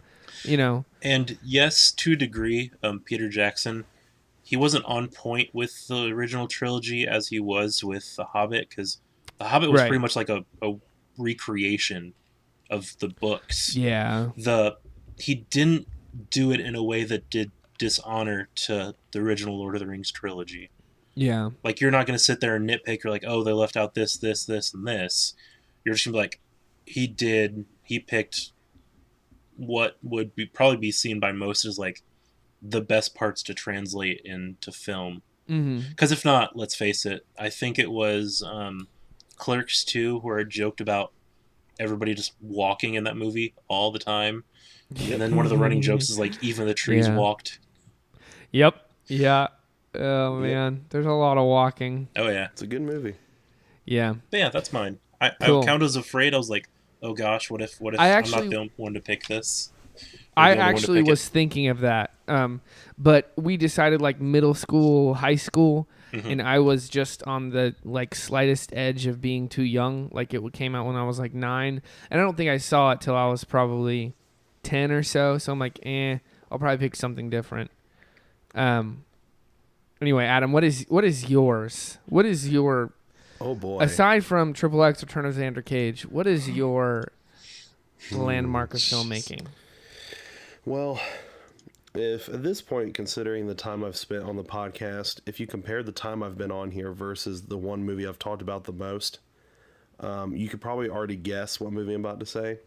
And yes, to a degree, Peter Jackson he wasn't on point with the original trilogy as he was with The Hobbit, because The Hobbit was pretty much like a recreation of the books. Yeah. He didn't do it in a way that did dishonor to the original Lord of the Rings trilogy. Yeah. Like, you're not going to sit there and nitpick. You're like, oh, they left out this, this, this, and this. You're just going to be like, he picked what would probably be seen by most as like the best parts to translate into film. Because if not, let's face it, I think it was Clerks 2 where it joked about everybody just walking in that movie all the time. And then one of the running jokes is like, even the trees walked. Yep. Yeah. Oh, man. There's a lot of walking. Oh, yeah. It's a good movie. Yeah. But yeah, that's mine. Cool. I kind of was afraid. I was like, oh gosh, what if I I'm actually, not the one to pick this? I actually was thinking of that. But we decided like middle school, high school, and I was just on the like slightest edge of being too young. Like it came out when I was like 9, and I don't think I saw it till I was probably 10 or so. So I'm like, I'll probably pick something different. Anyway, Adam, what is yours? What is your... Oh, boy. Aside from Triple X Return of Xander Cage, what is your landmark of filmmaking? Well, if at this point, considering the time I've spent on the podcast, if you compare the time I've been on here versus the one movie I've talked about the most, you could probably already guess what movie I'm about to say.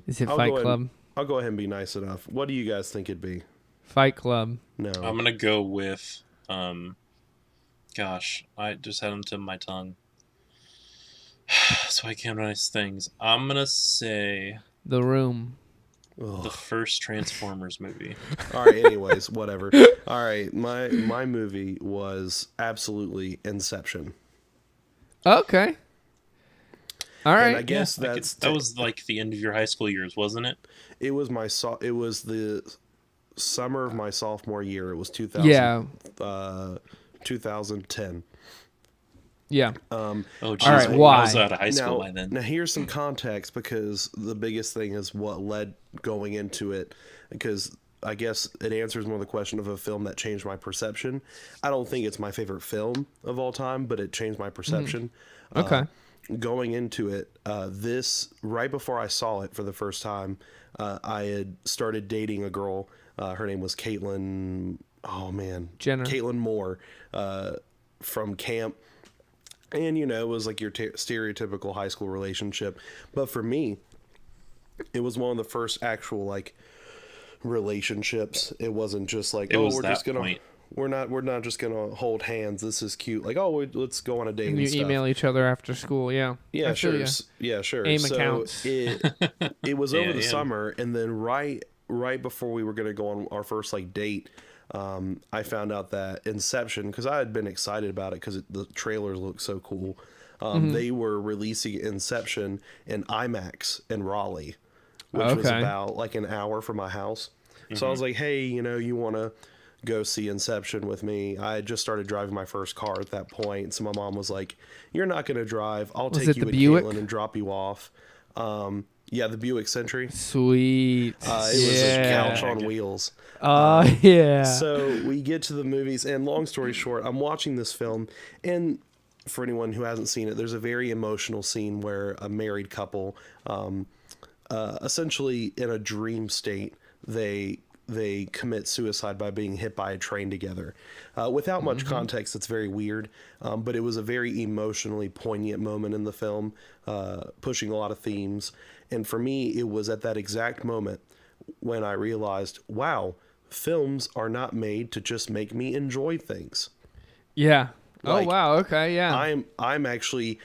Is it Fight Club? I'll go ahead and be nice enough. What do you guys think it'd be? Fight Club. No. I'm going to go with... gosh, I just had them to my tongue. So I can't nice things. I'm going to say... The Room. The first Transformers movie. All right, anyways, whatever. All right, my movie was absolutely Inception. Okay. All right. And I guess that was like the end of your high school years, wasn't it? It was the summer of my sophomore year. It was 2010. Yeah. Oh, geez, all right. Why? I was out of high school by then. Now, here's some context, because the biggest thing is what led going into it, because I guess it answers more the question of a film that changed my perception. I don't think it's my favorite film of all time, but it changed my perception. Okay. Going into it, this right before I saw it for the first time, I had started dating a girl. Her name was Caitlin. Oh man, Jenner. Caitlin Moore, from camp, and it was like your stereotypical high school relationship. But for me, it was one of the first actual like relationships. It wasn't just like, we're not just gonna hold hands. This is cute. Like, let's go on a date. And you email each other after school. Yeah. Yeah, sure. Yeah, sure. AIM accounts. It was over the summer, and then right before we were gonna go on our first like date, I found out that Inception, because I had been excited about it because the trailers looked so cool. They were releasing Inception in IMAX in Raleigh, which was about like an hour from my house. So I was like, hey, you want to go see Inception with me? I had just started driving my first car at that point. So my mom was like, you're not going to drive. I'll take you with Caitlin and drop you off. Yeah, the Buick Century. Sweet. It was a couch on wheels. Yeah. So we get to the movies, and long story short, I'm watching this film, and for anyone who hasn't seen it, there's a very emotional scene where a married couple, essentially in a dream state, they commit suicide by being hit by a train together. Without much context, it's very weird, but it was a very emotionally poignant moment in the film, pushing a lot of themes. And for me, it was at that exact moment when I realized, wow, films are not made to just make me enjoy things. Yeah. Like, oh, wow. Okay, yeah. I'm actually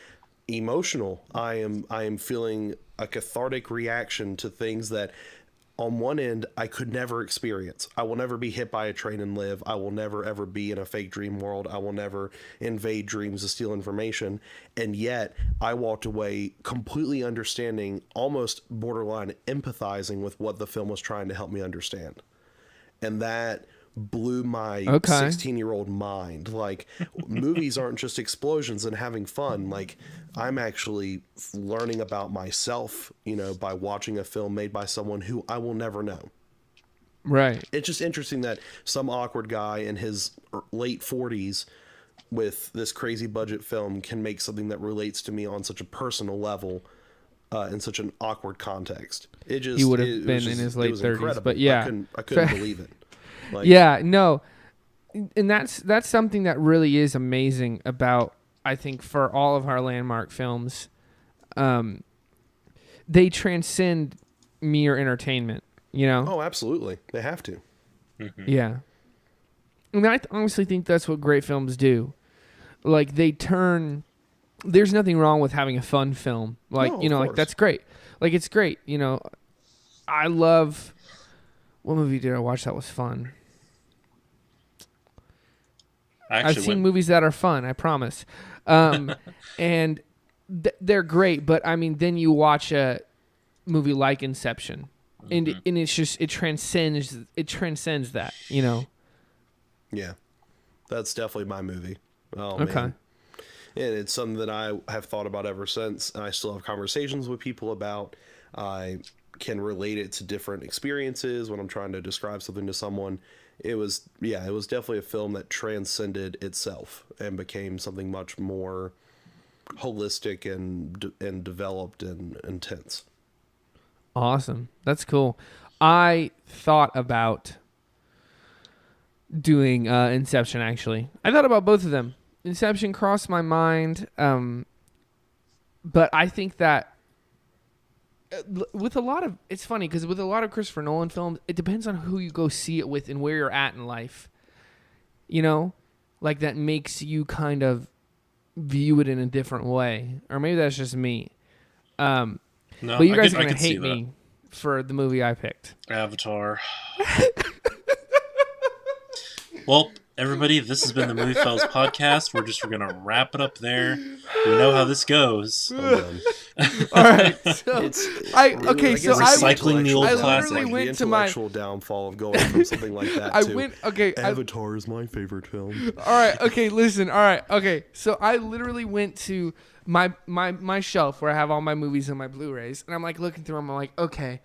emotional. I am feeling a cathartic reaction to things that on one end I could never experience. I will never be hit by a train and live. I will never ever be in a fake dream world. I will never invade dreams to steal information. And yet I walked away completely understanding, almost borderline empathizing with what the film was trying to help me understand. And that blew my 16-year-old mind. Like, movies aren't just explosions and having fun. Like, I'm actually learning about myself, by watching a film made by someone who I will never know. Right. It's just interesting that some awkward guy in his late 40s with this crazy budget film can make something that relates to me on such a personal level in such an awkward context. It just He would have been in his late 30s, incredible. but yeah. I couldn't believe it. Like, Yeah, no. And that's something that really is amazing about, I think, for all of our landmark films. They transcend mere entertainment, you know? Oh, absolutely. They have to. Mm-hmm. Yeah. And I honestly think that's what great films do. Like, they turn... There's nothing wrong with having a fun film. Like, No, you know, of like, course. that's great. Like, it's great, you know. I love... What movie did I watch that was fun? I've seen movies that are fun, I promise. And they're great, but, I mean, then you watch a movie like Inception, and it's just... It transcends that, you know. Yeah. That's definitely my movie. Oh, Okay. man. And it's something that I have thought about ever since, and I still have conversations with people about. I can relate it to different experiences when I'm trying to describe something to someone. It was definitely a film that transcended itself and became something much more holistic and developed and intense. Awesome. That's cool. I thought about doing Inception, actually. I thought about both of them. Inception crossed my mind, but I think that with a lot of... It's funny, because with a lot of Christopher Nolan films, it depends on who you go see it with and where you're at in life. You know? Like, that makes you kind of view it in a different way. Or maybe that's just me. No, but you guys are going to could see hate me for the movie I picked. Avatar. Well, everybody, this has been the MovieFellas podcast. We're going to wrap it up there. We know how this goes. All right. So recycling the old classic. I literally went the intellectual downfall of going from something like that to Avatar is my favorite film. All right. Okay. Listen. All right. Okay. So I literally went to my shelf where I have all my movies and my Blu-rays, and I'm like looking through them. I'm like, okay,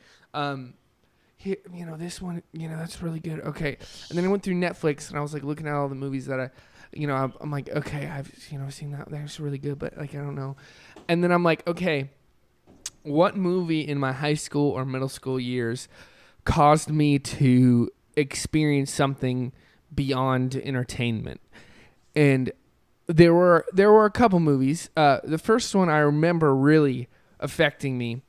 here, you know, this one, you know, that's really good. Okay. And then I went through Netflix and I was like looking at all the movies that I'm like, okay, I've seen that. That's really good, but like, I don't know. And then I'm like, okay, what movie in my high school or middle school years caused me to experience something beyond entertainment? And there were a couple movies. The first one I remember really affecting me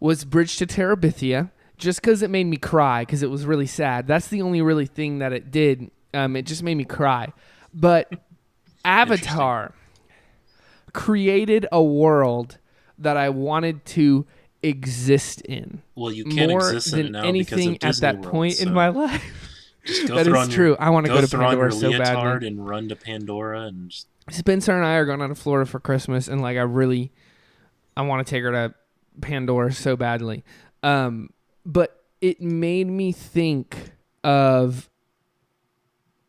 was Bridge to Terabithia, just because it made me cry, because it was really sad. That's the only really thing that it did. It just made me cry. But Avatar created a world that I wanted to exist in. Well, you can't exist in it now anything because of at that Disney point World, in my life. Just go that is true. I want to go to Pandora so badly. And run to Pandora and just... Spencer and I are going out to Florida for Christmas, and like I want to take her to Pandora so badly. But it made me think of,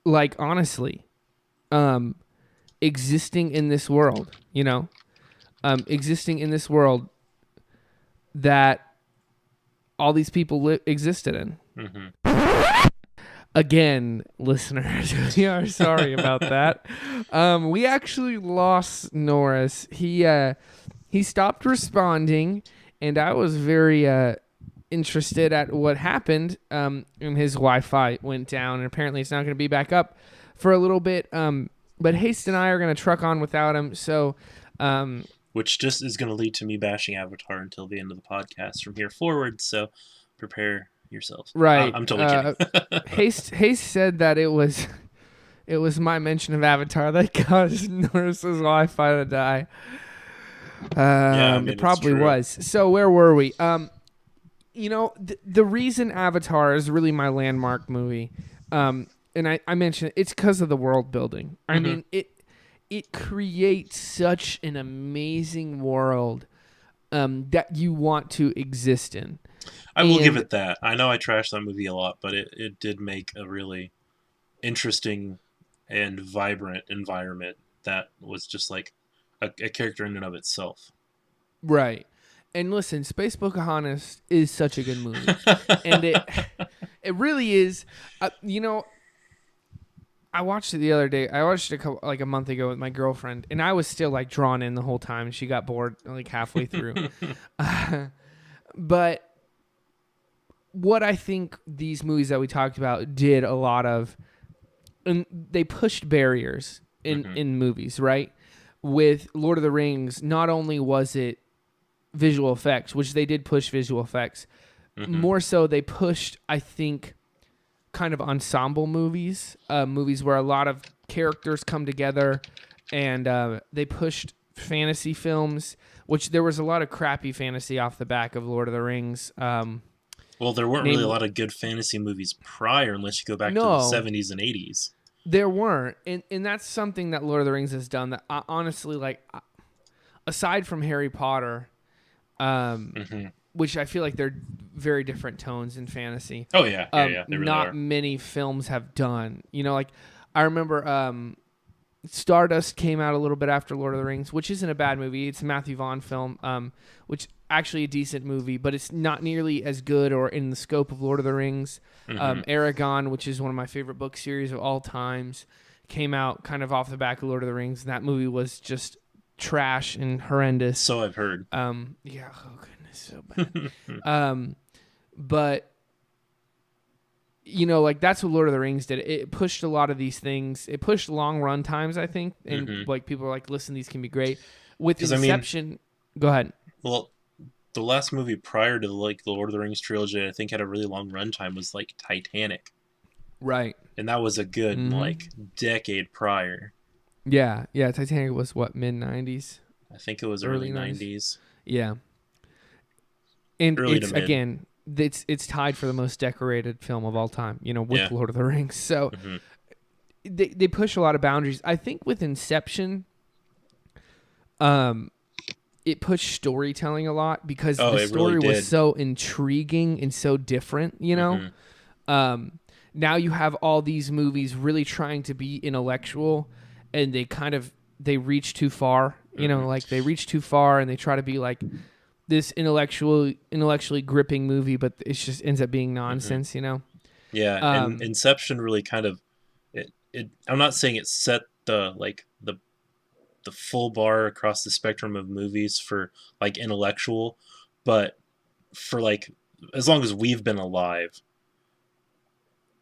like, honestly, existing in this world, you know, existing in this world that all these people existed in. Mm-hmm. Again, listeners, we are sorry about that. We actually lost Norris. He stopped responding, and I was very interested at what happened. And his Wi-Fi went down, and apparently it's not going to be back up for a little bit. But Haste and I are going to truck on without him. So, which just is going to lead to me bashing Avatar until the end of the podcast from here forward. So prepare yourselves. Right. I'm totally kidding. Haste said that it was my mention of Avatar that caused Norris's Wi-Fi to die. It probably was. So where were we? You know, the reason Avatar is really my landmark movie, and I mentioned it's because of the world building. I mean, it creates such an amazing world that you want to exist in. I will give it that. I know I trashed that movie a lot, but it did make a really interesting and vibrant environment that was just like a character in and of itself. Right. And listen, Space Pocahontas is such a good movie, and it really is. I watched it the other day. I watched it a month ago with my girlfriend, and I was still like drawn in the whole time. She got bored like halfway through. But what I think these movies that we talked about did a lot of, and they pushed barriers in movies, right? With Lord of the Rings, not only was it visual effects, which they did push visual effects, more so they pushed, I think, kind of ensemble movies, movies where a lot of characters come together, and they pushed fantasy films, which there was a lot of crappy fantasy off the back of Lord of the Rings. Well, there weren't really a lot of good fantasy movies prior, unless you go back to the 70s and 80s. There weren't, and that's something that Lord of the Rings has done that I honestly like. Aside from Harry Potter, which I feel like they're very different tones in fantasy. Oh yeah, yeah, they really not are. many films have done. Like I remember Stardust came out a little bit after Lord of the Rings, which isn't a bad movie. It's a Matthew Vaughn film, which actually a decent movie, but it's not nearly as good or in the scope of Lord of the Rings. Aragon, which is one of my favorite book series of all times, came out kind of off the back of Lord of the Rings, and that movie was just trash and horrendous. So I've heard. Yeah, oh goodness, so bad. But like that's what Lord of the Rings did. It pushed a lot of these things. It pushed long run times, I think, and like people are like, listen, these can be great. With Inception, go ahead. Well, the last movie prior to like the Lord of the Rings trilogy, I think had a really long runtime, was like Titanic. Right. And that was a good like decade prior. Yeah. Titanic was what, mid-90s? I think it was early 90s. Yeah. And early it's again, it's tied for the most decorated film of all time, with Lord of the Rings. So they push a lot of boundaries. I think with Inception, it pushed storytelling a lot because the story really was so intriguing and so different, Now you have all these movies really trying to be intellectual, and they reach too far, like they reach too far and they try to be like this intellectually gripping movie, but it just ends up being nonsense, Yeah, and Inception really kind of it. I'm not saying it set the full bar across the spectrum of movies for like intellectual, but for like as long as we've been alive,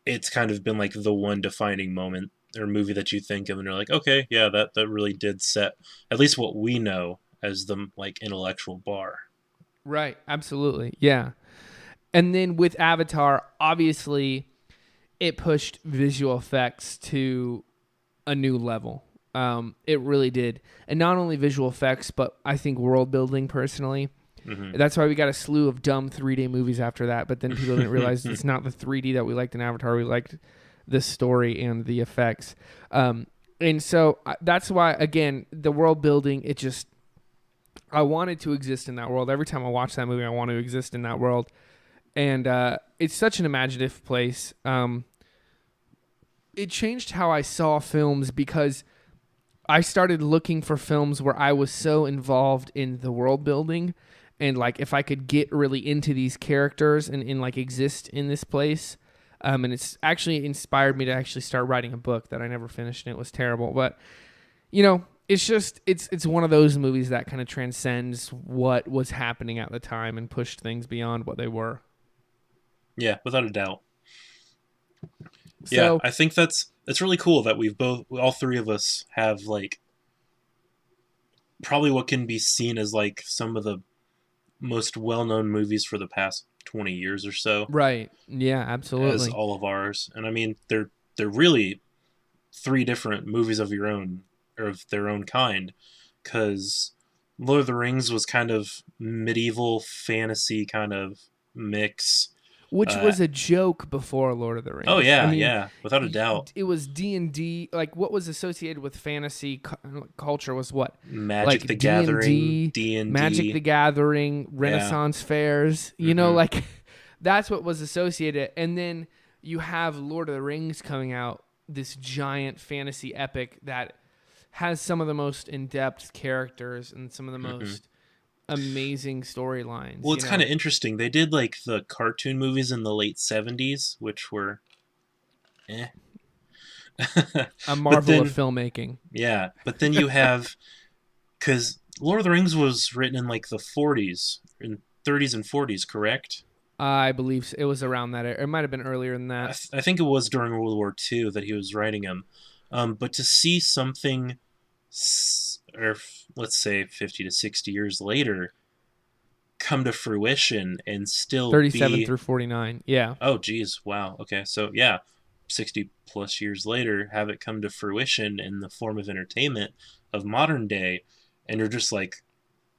it's kind of been like the one defining moment or movie that you think of and you're like, okay, yeah, that really did set at least what we know as the like intellectual bar. Right, absolutely. Yeah. And then with Avatar, obviously it pushed visual effects to a new level. It really did. And not only visual effects, but I think world building personally. That's why we got a slew of dumb 3D movies after that, but then people didn't realize it's not the 3D that we liked in Avatar. We liked the story and the effects. And so that's why, again, the world building, I wanted to exist in that world. Every time I watch that movie, I want to exist in that world. And it's such an imaginative place. It changed how I saw films because I started looking for films where I was so involved in the world building and like if I could get really into these characters and like exist in this place. And it's actually inspired me to actually start writing a book that I never finished and it was terrible. But, it's just, it's one of those movies that kind of transcends what was happening at the time and pushed things beyond what they were. Yeah, without a doubt. So, yeah, I think it's really cool that all three of us have like probably what can be seen as like some of the most well-known movies for the past 20 years or so. Right. Yeah, absolutely. As all of ours. And I mean, they're really three different movies of their own kind, because Lord of the Rings was kind of medieval fantasy kind of mix. Which was a joke before Lord of the Rings. Oh, yeah, yeah, without a doubt. It was D&D. Like, what was associated with fantasy culture was what? Magic the Gathering, D&D. Magic the Gathering, Renaissance fairs. Like, that's what was associated. And then you have Lord of the Rings coming out, this giant fantasy epic that has some of the most in-depth characters and some of the most amazing storylines. Well, it's kind of interesting. They did like the cartoon movies in the late 70s, which were eh. A But marvel of then, filmmaking. yeah, but then you have, because Lord of the Rings was written in like the 40s, in 30s and 40s, correct? I believe it was around that. It might have been earlier than that. I think it was during World War II that he was writing them. But to see something, or let's say 50 to 60 years later, come to fruition and still 37 be, through 49. Yeah. oh geez, wow, okay, so yeah, 60 plus years later, have it come to fruition in the form of entertainment of modern day, and you're just like,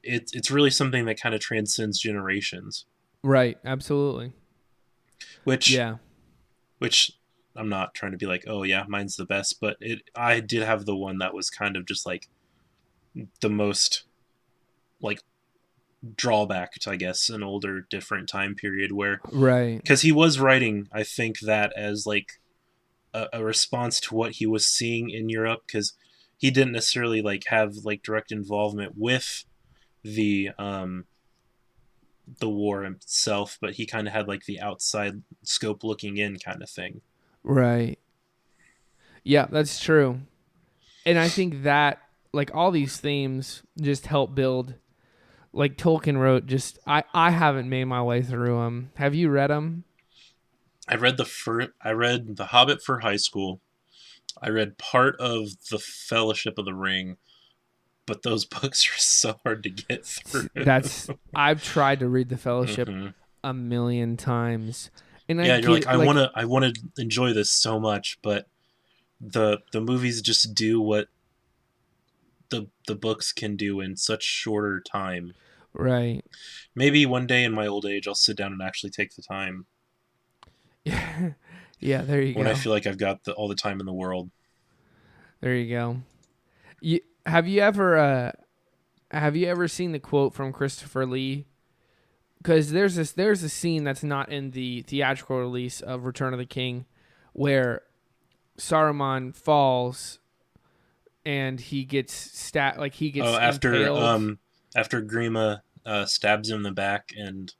it's really something that kind of transcends generations. Right. Absolutely. which Yeah. which I'm not trying to be like, oh yeah, mine's the best, but I did have the one that was kind of just like the most like drawback to, I guess, an older, different time period where, Right. because he was writing, I think, that as like a response to what he was seeing in Europe, because he didn't necessarily like have like direct involvement with the war itself, but he kind of had like the outside scope looking in kind of thing. Right. Yeah, that's true. And I think that like all these themes just help build. Like Tolkien wrote, just I haven't made my way through them. Have you read them? I read The Hobbit for high school. I read part of The Fellowship of the Ring, but those books are so hard to get through. I've tried to read The Fellowship Mm-hmm. a million times, and Yeah, you're like, I want to enjoy this so much, but the movies just do what the books can do in such shorter time. Right. Maybe one day in my old age, I'll sit down and actually take the time Yeah, there you when go. I feel like I've got all the time in the world. There you go. Have you ever seen the quote from Christopher Lee? Because there's a scene that's not in the theatrical release of Return of the King, where Saruman falls and he gets impaled. After Grima stabs him in the back, and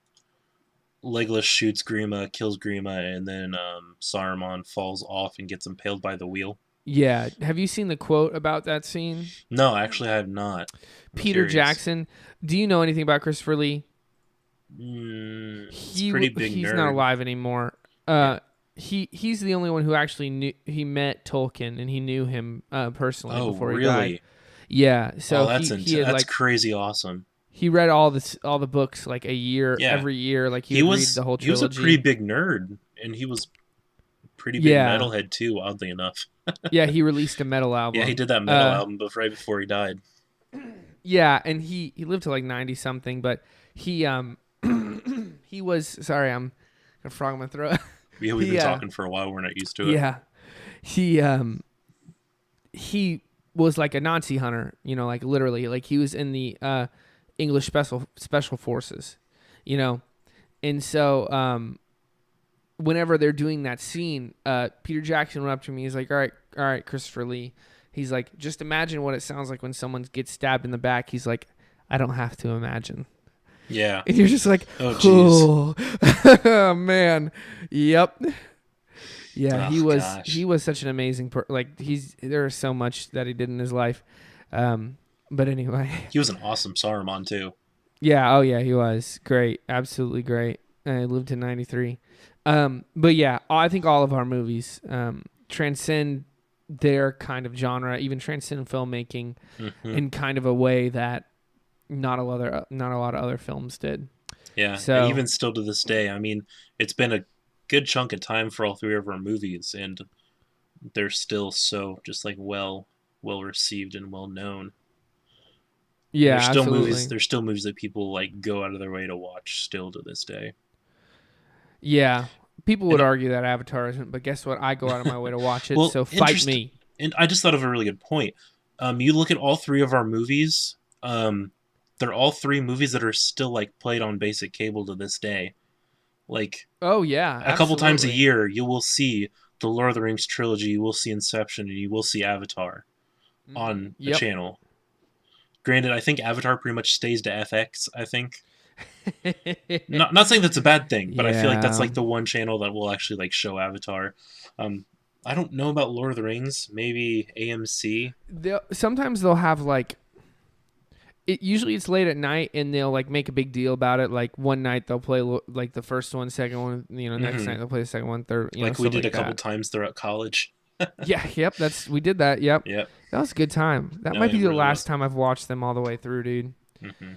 Legolas shoots Grima, kills Grima, and then Saruman falls off and gets impaled by the wheel. Yeah. Have you seen the quote about that scene? No, actually, I have not. Peter Jackson. Do you know anything about Christopher Lee? He's a pretty big he's nerd. not alive anymore. He's the only one who actually he met Tolkien and he knew him personally before he died. Yeah, so that's crazy awesome. He read all the books like a year every year. Like he would read the whole trilogy. He was a pretty big nerd, and he was a pretty big metalhead too. Oddly enough. Yeah, he released a metal album. Yeah, he did that metal album right before he died. Yeah, and he lived to like 90 something, but he he was, sorry, I'm gonna frog in my throat. Yeah, we've been talking for a while. We're not used to it. Yeah, he was like a Nazi hunter, like literally, like he was in the English special forces, and so whenever they're doing that scene, Peter Jackson went up to me. He's like, all right, Christopher Lee. He's like, just imagine what it sounds like when someone gets stabbed in the back. He's like, I don't have to imagine. Yeah. And you're just like, oh, jeez. Oh, man. Yep. Yeah, gosh. he was such an amazing there is so much that he did in his life. But anyway. He was an awesome Saruman too. Yeah, oh yeah, he was. Great. Absolutely great. He lived to 93. But yeah, I think all of our movies transcend their kind of genre, even transcend filmmaking in kind of a way that not a lot of other films did. Yeah, so, and even still to this day, I mean, it's been a good chunk of time for all three of our movies, and they're still so just like well received and well known. Yeah, there's still absolutely. There's still movies that people like go out of their way to watch still to this day. Yeah. People would argue that Avatar isn't, but guess what? I go out of my way to watch it, well, so fight me. And I just thought of a really good point. You look at all three of our movies, they're all three movies that are still like played on basic cable to this day. Like, oh yeah, a couple times a year you will see the Lord of the Rings trilogy, you will see Inception, and you will see Avatar on the channel. Granted, I think Avatar pretty much stays to FX. I think. Not saying that's a bad thing, but I feel like that's like the one channel that will actually like show Avatar. I don't know about Lord of the Rings. Maybe AMC. Sometimes they'll have like. Usually it's late at night, and they'll like make a big deal about it. Like one night they'll play like the first one, second one. Next night they'll play the second one, third. Like we did a couple times throughout college. Yeah, yep. We did that. Yep. Yep. That was a good time. That might be the last time I've watched them all the way through, dude. Mm-hmm.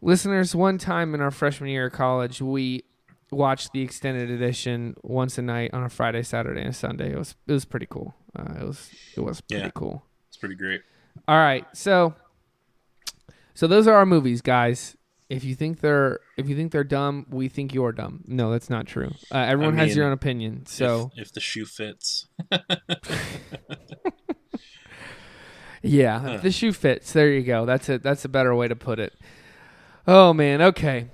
Listeners, one time in our freshman year of college, we watched the extended edition once a night on a Friday, Saturday, and a Sunday. It was pretty cool. It was pretty cool. It's pretty great. All right, so those are our movies, guys. If you think they're dumb, we think you're dumb. No, that's not true. Everyone has your own opinion. So if the shoe fits. Yeah, if the shoe fits. There you go. That's a better way to put it. Oh man, okay.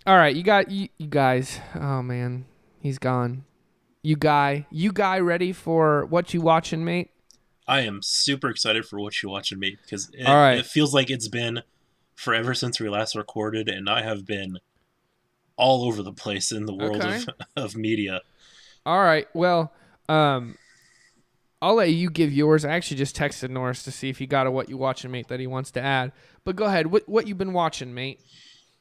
All right, you guys. Oh man, he's gone. You guy ready for what you watching, mate? I am super excited for what you watching, mate, because it feels like it's been forever since we last recorded, and I have been all over the place in the world of media. All right, well, I'll let you give yours. I actually just texted Norris to see if he got a what you watching, mate, that he wants to add. But go ahead. What you been watching, mate?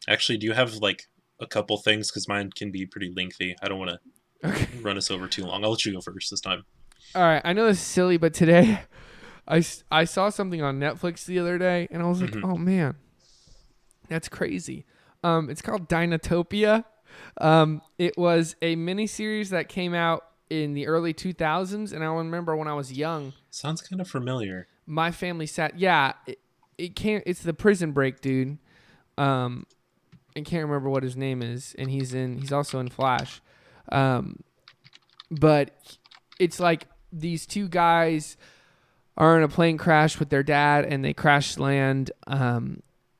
Actually, do you have like a couple things? Because mine can be pretty lengthy. I don't want to run us over too long. I'll let you go first this time. All right. I know this is silly, but today I saw something on Netflix the other day, and I was like, oh, man, that's crazy. It's called Dinotopia. It was a miniseries that came out in the early 2000s, and I remember when I was young. Sounds kind of familiar. My family sat. Yeah, it can't. It's the Prison Break dude. I can't remember what his name is, and he's also in Flash. But it's like these two guys are in a plane crash with their dad, and they crash land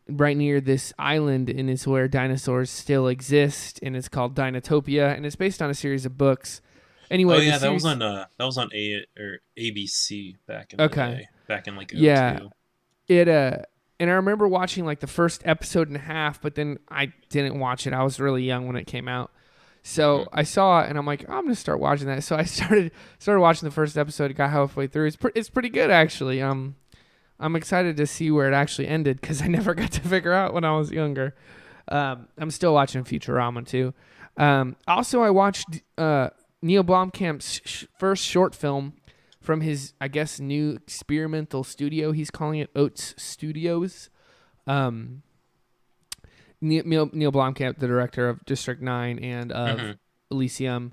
right near this island, and it's where dinosaurs still exist, and it's called Dinotopia, and it's based on a series of books. Anyway, that was on ABC back in the day, back in like 02. Yeah, and I remember watching like the first episode and a half, but then I didn't watch it. I was really young when it came out, so I saw it and I'm like, I'm gonna start watching that. So I started watching the first episode. Got halfway through. It's pretty good actually. I'm excited to see where it actually ended because I never got to figure out when I was younger. I'm still watching Futurama too. Also, I watched Neil Blomkamp's first short film from his, I guess, new experimental studio. He's calling it Oats Studios. Neil Blomkamp, the director of District 9 and of Elysium.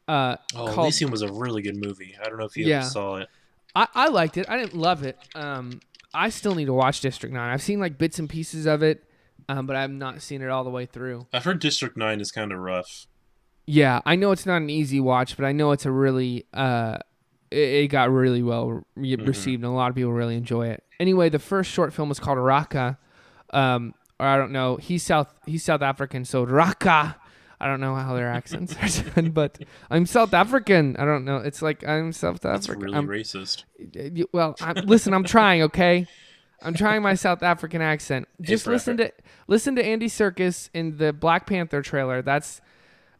Elysium was a really good movie. I don't know if you ever saw it. I liked it. I didn't love it. I still need to watch District 9. I've seen like bits and pieces of it, but I've not seen it all the way through. I've heard District 9 is kind of rough. Yeah, I know it's not an easy watch, but I know it's a really it got really well received, and a lot of people really enjoy it. Anyway, the first short film was called Raka, or I don't know. He's South African, so Raka. I don't know how their accents are done, but I'm South African. I don't know. It's like I'm South African. That's really racist. Well, listen, I'm trying. Okay, I'm trying my South African accent. Just listen to Andy Serkis in the Black Panther trailer. That's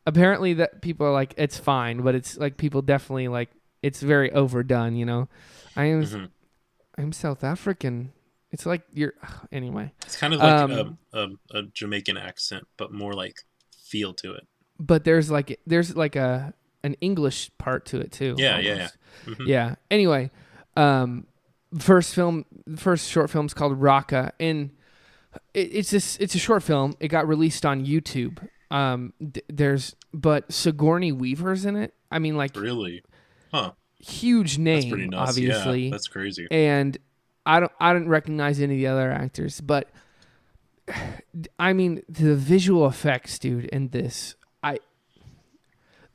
apparently that people are like, it's fine, but it's like people definitely like it's very overdone. You know, I'm South African. It's like anyway. It's kind of like a Jamaican accent, but more like feel to it. But there's like an English part to it too. Yeah, almost. yeah. Yeah. Anyway, first short film's called Raka, and it's a short film. It got released on YouTube. But Sigourney Weaver's in it. I mean, like, really, huh? Huge name, that's pretty nuts. obviously. Yeah, that's crazy. And I didn't recognize any of the other actors, but I mean the visual effects, dude, in this.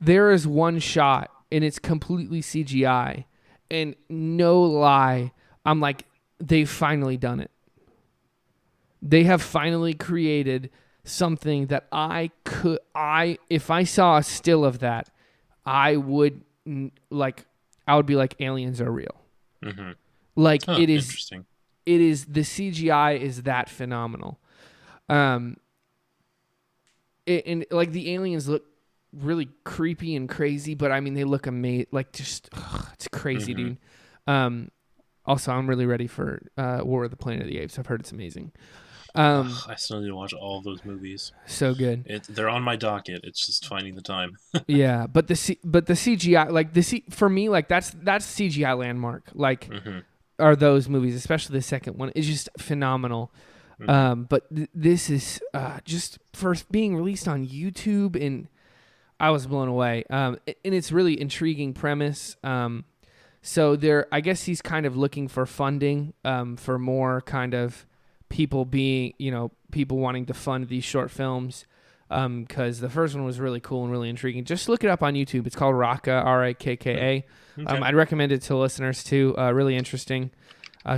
There is one shot and it's completely CGI, and no lie, I'm like, they've finally done it. They have finally created something that if I saw a still of that, I would be like, aliens are real. Mm-hmm. Like, it is interesting. it is the CGI is that phenomenal. And like the aliens look really creepy and crazy, but I mean they look amazing. Like just it's crazy, dude. Also, I'm really ready for War of the Planet of the Apes. I've heard it's amazing. I still need to watch all of those movies. So good. They're on my docket. It's just finding the time. Yeah, but the CGI, like for me, like that's CGI landmark. Like are those movies, especially the second one, is just phenomenal. But this is just first being released on YouTube, and I was blown away. And it's really intriguing premise. So I guess he's kind of looking for funding for more kind of people people wanting to fund these short films. Because the first one was really cool and really intriguing. Just look it up on YouTube. It's called Rakka, Rakka. Okay. I'd recommend it to listeners too. Really interesting.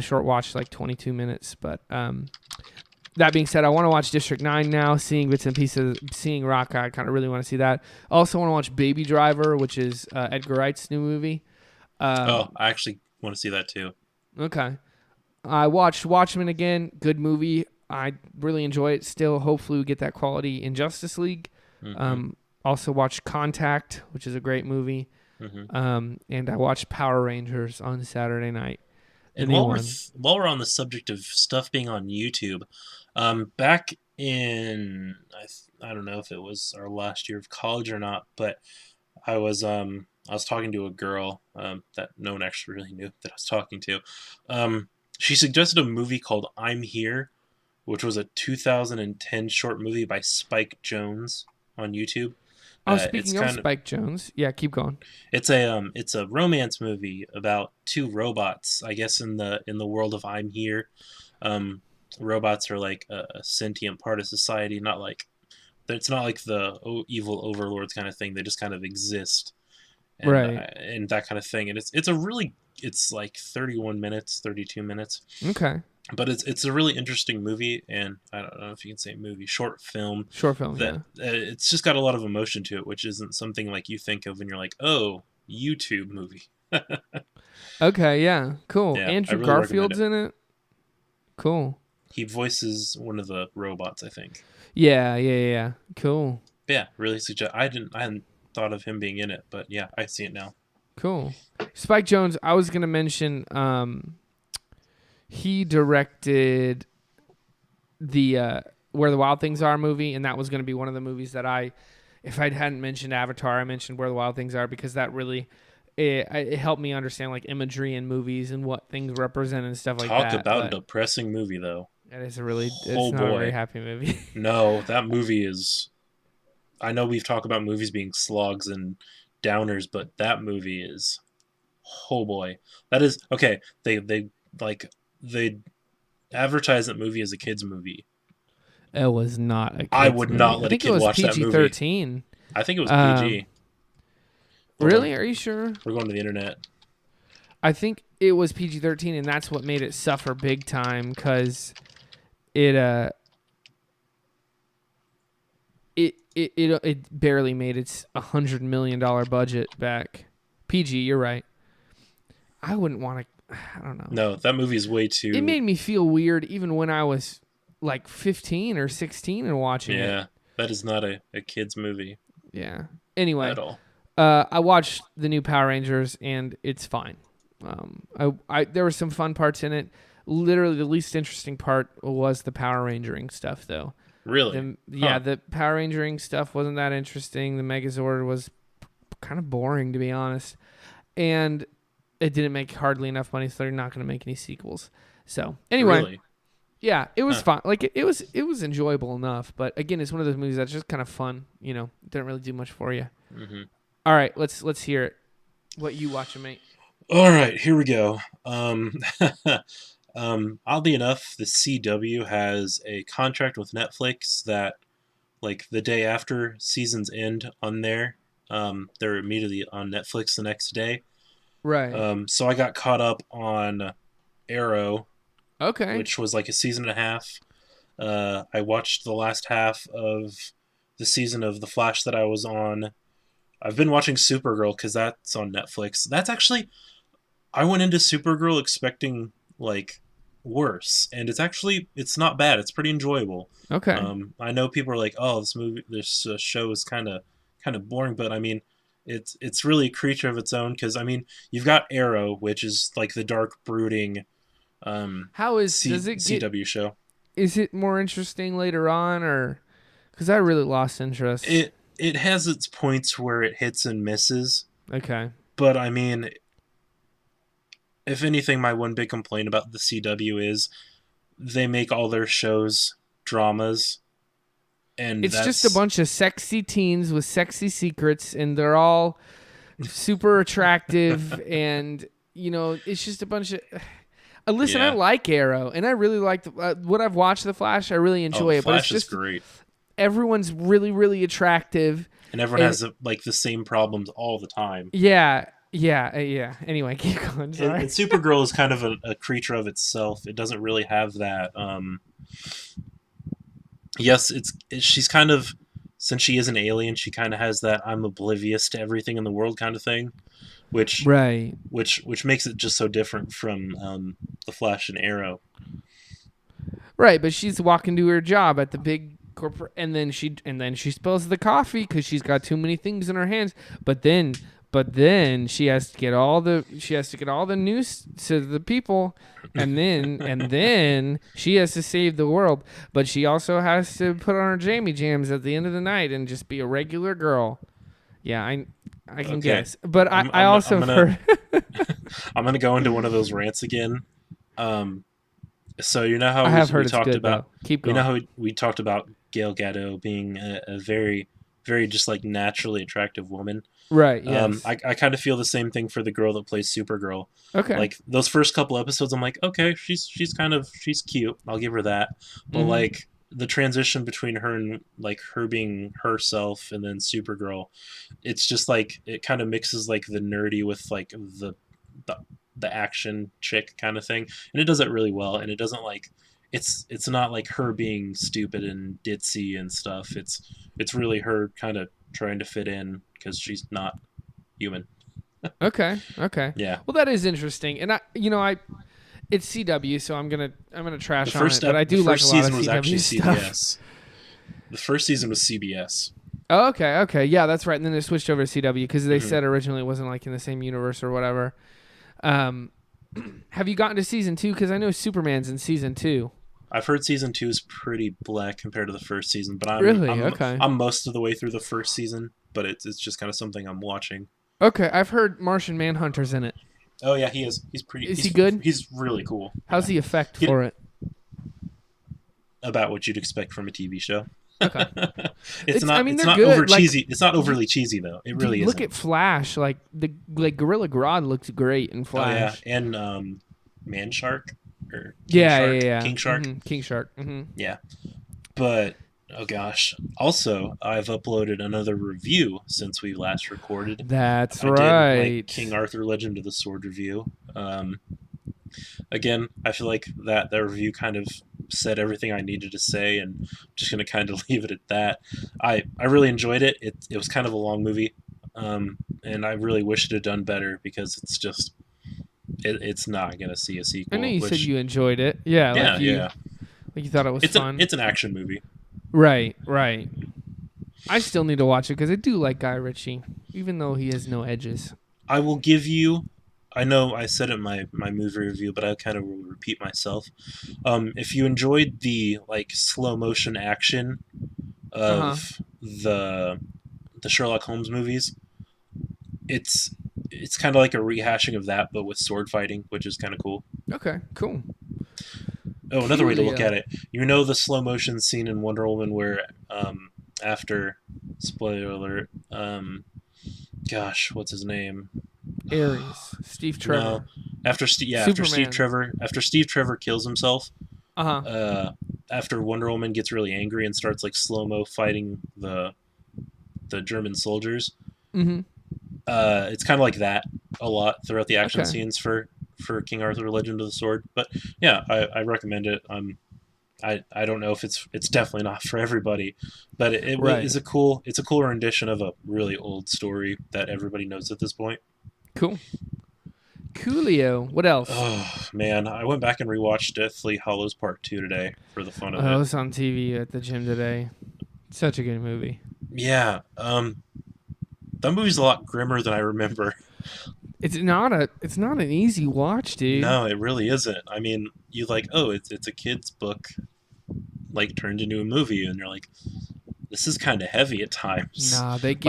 Short watch, like 22 minutes. But that being said, I want to watch District 9 now. Seeing bits and pieces, seeing Rakka, I kind of really want to see that. I also want to watch Baby Driver, which is Edgar Wright's new movie. I actually want to see that too. Okay. I watched Watchmen again. Good movie. I really enjoy it still. Hopefully we get that quality in Justice League. Also watched Contact, which is a great movie. And I watched Power Rangers on Saturday night. And while we're on the subject of stuff being on YouTube, back in I don't know if it was our last year of college or not, but I was talking to a girl that no one actually really knew that I was talking to. She suggested a movie called I'm Here, which was a 2010 short movie by Spike Jonze on YouTube. Speaking of Spike Jonze, yeah, keep going. It's a romance movie about two robots, I guess in the world of I'm Here. Robots are like a sentient part of society, it's not like the evil overlords kind of thing. They just kind of exist, and, right? And that kind of thing. And it's like 31 minutes, 32 minutes. Okay. But it's a really interesting movie, and I don't know if you can say movie, short film. That, yeah. It's just got a lot of emotion to it, which isn't something like you think of when you're like, oh, YouTube movie. Okay, yeah, cool. Yeah, Andrew really Garfield's in it. Cool. He voices one of the robots, I think. Yeah. Cool. Yeah, really suggest. I hadn't thought of him being in it, but yeah, I see it now. Cool. Spike Jonze, I was gonna mention. He directed the Where the Wild Things Are movie, and that was going to be one of the movies that if I hadn't mentioned Avatar, I mentioned Where the Wild Things Are, because that really it helped me understand like imagery in movies and what things represent and stuff like that. Talk about a depressing movie, though. It is it's not a very happy movie. No, that movie is. I know we've talked about movies being slogs and downers, but that movie is. Oh boy, that is okay. They advertise that movie as a kids movie. It was not a kids I would movie. not let a kid watch that movie. PG-13. I think it was PG. Really? Are you sure? We're going to the internet. I think it was PG-13, and that's what made it suffer big time, because it barely made its $100 million budget back. PG, you're right. I wouldn't want to. I don't know. No, that movie is way too. It made me feel weird even when I was like 15 or 16 and watching it. Yeah, that is not a kid's movie. Yeah. Anyway, at all. I watched the new Power Rangers, and it's fine. There were some fun parts in it. Literally, the least interesting part was the Power Rangering stuff, though. Really? The Power Rangering stuff wasn't that interesting. The Megazord was kind of boring, to be honest. And it didn't make hardly enough money, so they're not going to make any sequels. So anyway, really? Yeah, it was fun. Like it was enjoyable enough. But again, it's one of those movies that's just kind of fun. You know, didn't really do much for you. Mm-hmm. All right, let's hear it. What you watching, mate? All right, here we go. Oddly enough, the CW has a contract with Netflix that, like, the day after seasons end on there, they're immediately on Netflix the next day. Right. So I got caught up on Arrow. Okay. Which was like a season and a half. I watched the last half of the season of The Flash that I was on. I've been watching Supergirl because that's on Netflix. That's actually... I went into Supergirl expecting, like worse, and it's not bad. It's pretty enjoyable. Okay. I know people are like, "Oh, this show is kind of boring," but I mean, it's really a creature of its own because I mean, you've got Arrow, which is like the dark, brooding does it get? CW show. Is it more interesting later on, or because I really lost interest? It has its points where it hits and misses, Okay. but I mean, if anything, my one big complaint about the CW is they make all their shows dramas, and It's just a bunch of sexy teens with sexy secrets, and they're all super attractive, and it's just a bunch of. Listen, I like Arrow, and I really like what I've watched. The Flash, I really enjoy it. Flash but it's is great. Everyone's really, really attractive, and everyone has like the same problems all the time. Yeah. Anyway, keep going. Sorry. And Supergirl is kind of a creature of itself. It doesn't really have that. Yes, she's kind of, since she is an alien, she kind of has that I'm oblivious to everything in the world kind of thing, which makes it just so different from the Flash and Arrow. Right, but she's walking to her job at the big corporate, and then she spills the coffee because she's got too many things in her hands. But then she has to get all the news to the people, and then she has to save the world. But she also has to put on her jammy jams at the end of the night and just be a regular girl. Yeah, I can guess. But I also heard. I'm gonna go into one of those rants again. So you know how I have heard we talked good, about. Though. Keep going. You know how we talked about Gal Gadot being a very, very just like naturally attractive woman. Right. Yes. I kind of feel the same thing for the girl that plays Supergirl. Okay. Like those first couple episodes, I'm like, okay, she's cute. I'll give her that. But like the transition between her and like her being herself and then Supergirl, it's just like it kind of mixes like the nerdy with like the action chick kind of thing, and it does it really well. And it doesn't like it's not like her being stupid and ditzy and stuff. It's really her kind of trying to fit in because she's not human. Okay. Yeah. Well, that is interesting, and it's CW, so I'm gonna trash on it, but I do like a lot of CW stuff. CBS. The first season was CBS. Oh, okay, yeah, that's right. And then they switched over to CW because they said originally it wasn't like in the same universe or whatever. Have you gotten to season 2? Because I know Superman's in season 2. I've heard season 2 is pretty black compared to the first season, but I'm most of the way through the first season, but it's just kind of something I'm watching. Okay, I've heard Martian Manhunter's in it. Oh yeah, he is. Is he good? He's really cool. How's the effect for it? About what you'd expect from a TV show. Okay. It's not good. Over cheesy. It's not overly cheesy though. It really is. Look at Flash. Like Gorilla Grodd looks great in Flash. Oh yeah, and Man Shark or King Shark. Mm-hmm. King Shark. Mm-hmm. Yeah, but oh gosh. Also, I've uploaded another review since we last recorded. That's I right. did, like, King Arthur: Legend of the Sword review. Again, I feel like that review kind of said everything I needed to say, and I'm just going to kind of leave it at that. I really enjoyed it. It was kind of a long movie, and I really wish it had done better because it's just it's not going to see a sequel. I know you said you enjoyed it. Yeah. Like you thought it was fun. It's an action movie. Right. I still need to watch it because I do like Guy Ritchie, even though he has no edges. I will give you. I know I said it in my movie review, but I kind of will repeat myself. If you enjoyed the like slow motion action of the Sherlock Holmes movies, it's kind of like a rehashing of that, but with sword fighting, which is kind of cool. Okay, cool. Oh, another way to look at it. You know the slow motion scene in Wonder Woman where after spoiler alert, gosh, what's his name? Ares, Steve Trevor. No, after Steve Trevor kills himself. After Wonder Woman gets really angry and starts like slow mo fighting the German soldiers. Mm-hmm. It's kind of like that a lot throughout the action scenes for King Arthur: Legend of the Sword. But yeah, I recommend it. I don't know if it's definitely not for everybody, but it is a cool rendition of a really old story that everybody knows at this point. Cool. Coolio. What else? Oh man, I went back and rewatched Deathly Hallows Part 2 today for the fun of I it. was on TV at the gym today. Such a good movie. Yeah, that movie's a lot grimmer than I remember. It's not an easy watch, dude. No, it really isn't. I mean, you like, oh, it's a kid's book, like turned into a movie, and you're like, this is kind of heavy at times. Nah, Like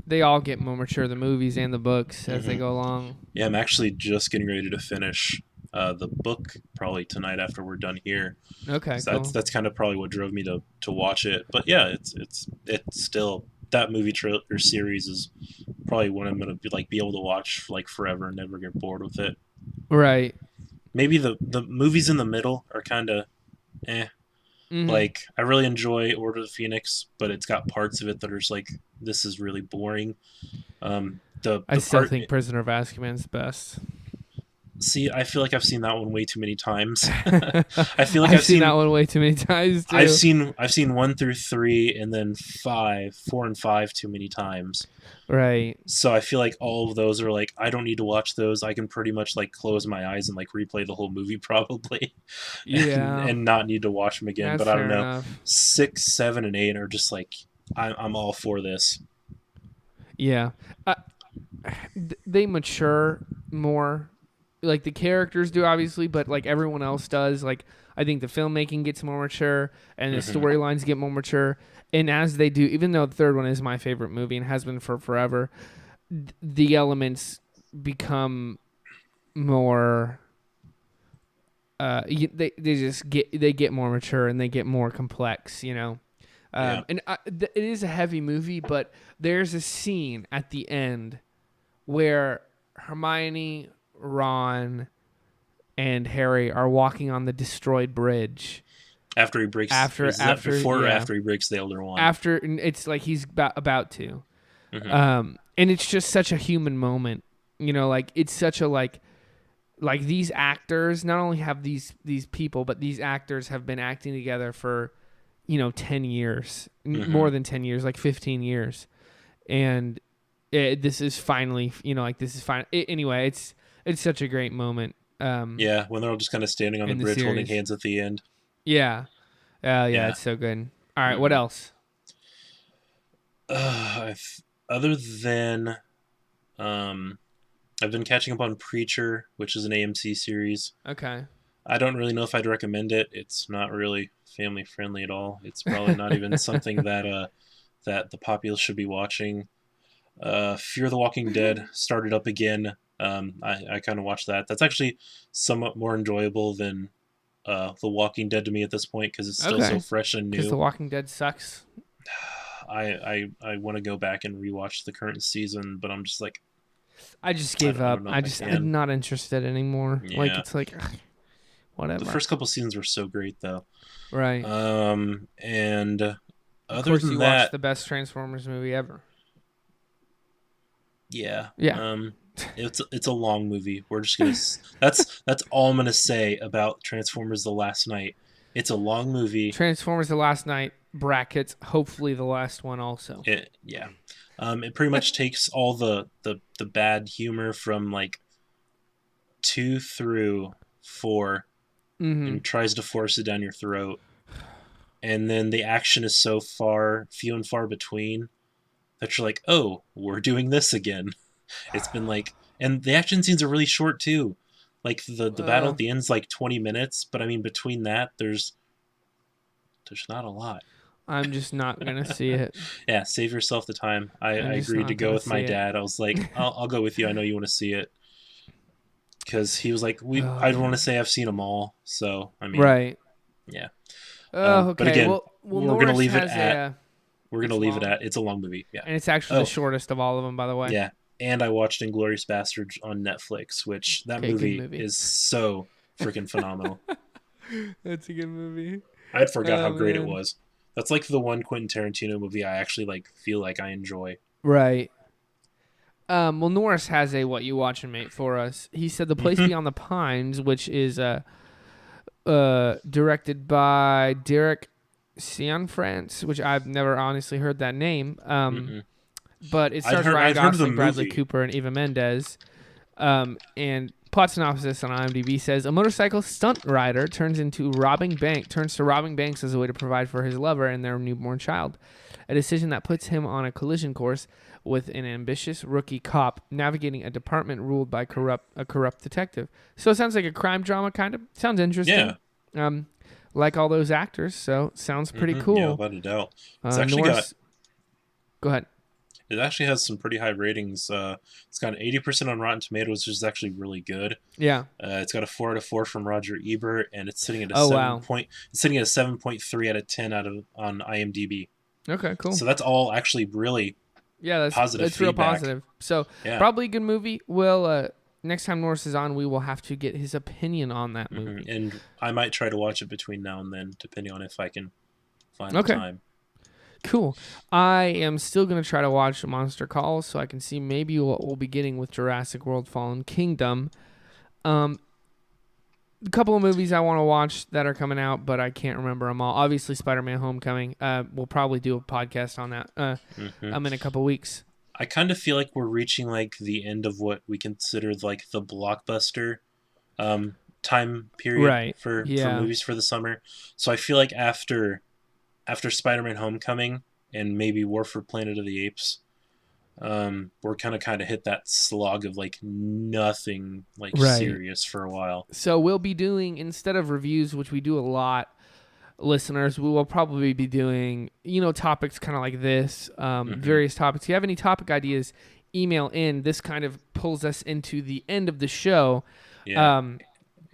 they all get more mature, the movies and the books, as they go along. Yeah, I'm actually just getting ready to finish the book probably tonight after we're done here. Okay, So cool. that's kind of probably what drove me to watch it. But yeah, it's still, that movie trailer series is probably one I'm gonna be able to watch like forever and never get bored with it. Right. Maybe the movies in the middle are kind of eh. Mhm. Like, I really enjoy Order of the Phoenix, but it's got parts of it that are just like, this is really boring. I still think Prisoner of Azkaban's the best. See, I feel like I've seen that one way too many times. I feel like I've seen that one way too many times too. I've seen 1 through 3 and then 4 and 5 too many times. Right. So I feel like all of those are like, I don't need to watch those. I can pretty much like close my eyes and like replay the whole movie probably. Yeah. and not need to watch them again. That's but I don't fair know. enough. 6, 7, and 8 are just like, I'm all for this. Yeah. They mature more. Like the characters do, obviously, but like everyone else does. Like I think the filmmaking gets more mature and the storylines get more mature. And as they do, even though the third one is my favorite movie and has been for forever, the elements become more. They get more mature and they get more complex, you know. And it is a heavy movie, but there's a scene at the end where Hermione, Ron, and Harry are walking on the destroyed bridge. After he breaks, before or after he breaks the Elder Wand? After, it's like he's about to. And it's just such a human moment, you know. Like it's such a like these actors not only have these people, but these actors have been acting together for 10 years, more than 10 years, like 15 years, and this is finally, this is fine. Anyway, it's such a great moment. When they're all just kind of standing on the bridge holding hands at the end. Yeah. It's so good. All right, what else? Other than, I've been catching up on Preacher, which is an AMC series. Okay. I don't really know if I'd recommend it. It's not really family friendly at all. It's probably not even something that the populace should be watching. Fear the Walking Dead started up again. I kind of watched that. That's actually somewhat more enjoyable than The Walking Dead to me at this point because it's still so fresh and new. Because The Walking Dead sucks. I want to go back and rewatch the current season, but I'm just like, I just gave up. I'm not interested anymore. Yeah. Like it's like whatever. The first couple seasons were so great though. Right. And of other course than you that, watched the best Transformers movie ever. Yeah. Yeah. It's a long movie. We're just gonna. That's all I'm gonna say about Transformers: The Last Night. It's a long movie. Transformers: The Last Night brackets. Hopefully the last one also. It pretty much takes all the bad humor from like 2 through 4 and tries to force it down your throat. And then the action is so few and far between that you're like, oh, we're doing this again. It's been like, and the action scenes are really short too. Like the battle at the end's like 20 minutes, but I mean between that there's not a lot. I'm just not gonna see it. Yeah, save yourself the time. I agreed to go with my dad. I was like, I'll go with you. I know you want to see it. Because he was like, I don't want to say I've seen them all. So, I mean. Right. Yeah. Okay. But again, well, we're going to leave it at. We're going to leave it at. It's a long movie. Yeah. And it's actually the shortest of all of them, by the way. Yeah. And I watched Inglourious Basterds on Netflix, which that movie is so freaking phenomenal. That's a good movie. I forgot how great it was. That's like the one Quentin Tarantino movie I actually like feel like I enjoy. Right. Well, Norris has a What You Watching Mate for us. He said The Place Beyond the Pines, which is directed by Derek Cianfrance, which I've never honestly heard that name. But it stars Ryan Gosling, Bradley Cooper, and Eva Mendes. And plot synopsis on IMDb says a motorcycle stunt rider turns to robbing banks as a way to provide for his lover and their newborn child. A decision that puts him on a collision course with an ambitious rookie cop navigating a department ruled by a corrupt detective. So it sounds like a crime drama kind of. Sounds interesting. Yeah. Like all those actors, so sounds pretty cool. Yeah, without a doubt. It's actually Go ahead. It actually has some pretty high ratings. It's got an 80% on Rotten Tomatoes, which is actually really good. Yeah. It's got a 4 out of 4 from Roger Ebert, and it's sitting at a It's sitting at a 7.3 out of 10 on IMDb. Okay, cool. So that's all actually really positive. That's real positive. So probably a good movie. We'll next time Norris is on, we will have to get his opinion on that movie. And I might try to watch it between now and then, depending on if I can find the time. Cool. I am still going to try to watch Monster Calls so I can see maybe what we'll be getting with Jurassic World Fallen Kingdom. A couple of movies I want to watch that are coming out, but I can't remember them all. Obviously, Spider-Man Homecoming. We'll probably do a podcast on that in a couple weeks. I kind of feel like we're reaching like the end of what we consider like the blockbuster time period for movies for the summer. So I feel like after Spider-Man Homecoming and maybe War for Planet of the Apes, we're kind of hit that slog of like nothing like serious for a while. So we'll be doing, instead of reviews, which we do a lot, listeners, we will probably be doing, topics kind of like this, various topics. If you have any topic ideas, email in. This kind of pulls us into the end of the show. Yeah.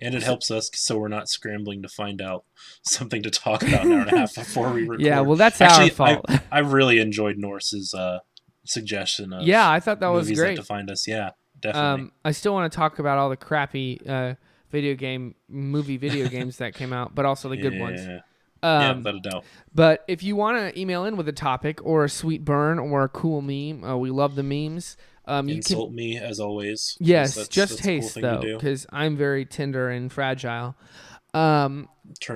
And it helps us so we're not scrambling to find out something to talk about an hour and a half before we record. Yeah, well, that's our fault. I really enjoyed Norse's suggestion of I thought that was great. To find us. Yeah, definitely. I still want to talk about all the crappy video games that came out, but also the good ones. Yeah, without a doubt. But if you want to email in with a topic or a sweet burn or a cool meme, we love the memes. Insult me as always. Yes, just taste cool though, because I'm very tender and fragile. Turn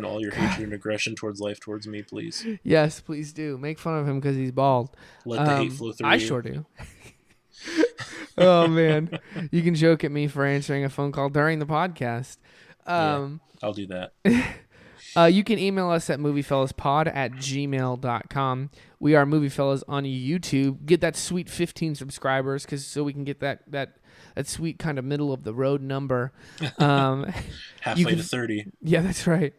all your hatred and aggression towards life towards me, please. Yes, please do. Make fun of him because he's bald. Let the hate flow through I sure do. Oh man, you can joke at me for answering a phone call during the podcast. I'll do that. You can email us at moviefellaspod@gmail.com. We are MovieFellas on YouTube. Get that sweet 15 subscribers so we can get that sweet kind of middle of the road number. Halfway to 30. Yeah, that's right.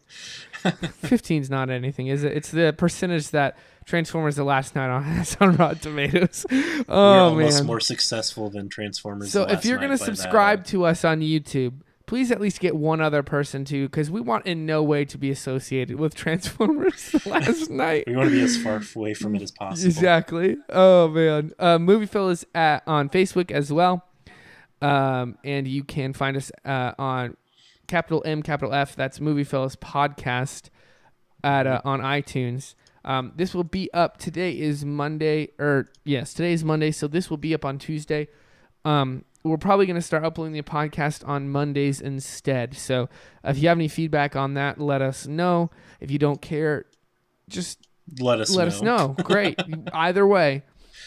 15's not anything, is it? It's the percentage that Transformers: The Last Night has on Rotten Tomatoes. We're almost more successful than Transformers. So if you're going to subscribe to us on YouTube, please at least get one other person to, because we want in no way to be associated with Transformers Last Night. We want to be as far away from it as possible. Exactly. Oh, man. MovieFellas on Facebook as well. And you can find us on capital M, capital F. That's MovieFellas Podcast on iTunes. This will be up. Today is Monday. Today is Monday, so this will be up on Tuesday. We're probably going to start uploading the podcast on Mondays instead. So if you have any feedback on that, let us know. If you don't care, just let us know. Great. Either way.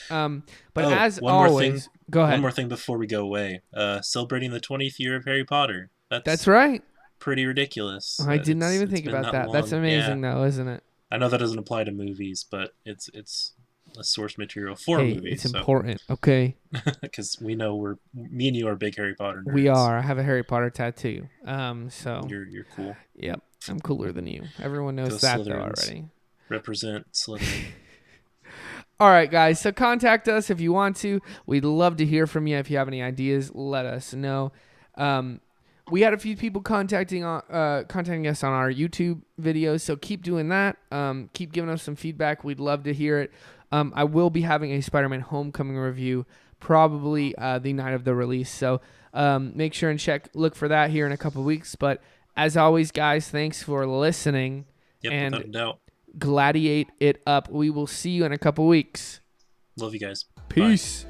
As always, go ahead. One more thing before we go away. Celebrating the 20th year of Harry Potter. That's right. Pretty ridiculous. I did not even think about that. That's amazing, though, isn't it? I know that doesn't apply to movies, but it's a source material for movies. It's important, okay? Because we know me and you are big Harry Potter nerds. We are. I have a Harry Potter tattoo. So you're cool. Yep, I'm cooler than you. Everyone knows that though already. Represent Slytherin. All right, guys. So contact us if you want to. We'd love to hear from you. If you have any ideas, let us know. We had a few people contacting us on our YouTube videos, so keep doing that. Keep giving us some feedback. We'd love to hear it. I will be having a Spider-Man Homecoming review probably the night of the release, so make sure and look for that here in a couple of weeks. But as always, guys, thanks for listening. Yep, and without a doubt. Gladiate it up. We will see you in a couple of weeks. Love you guys. Peace. Bye.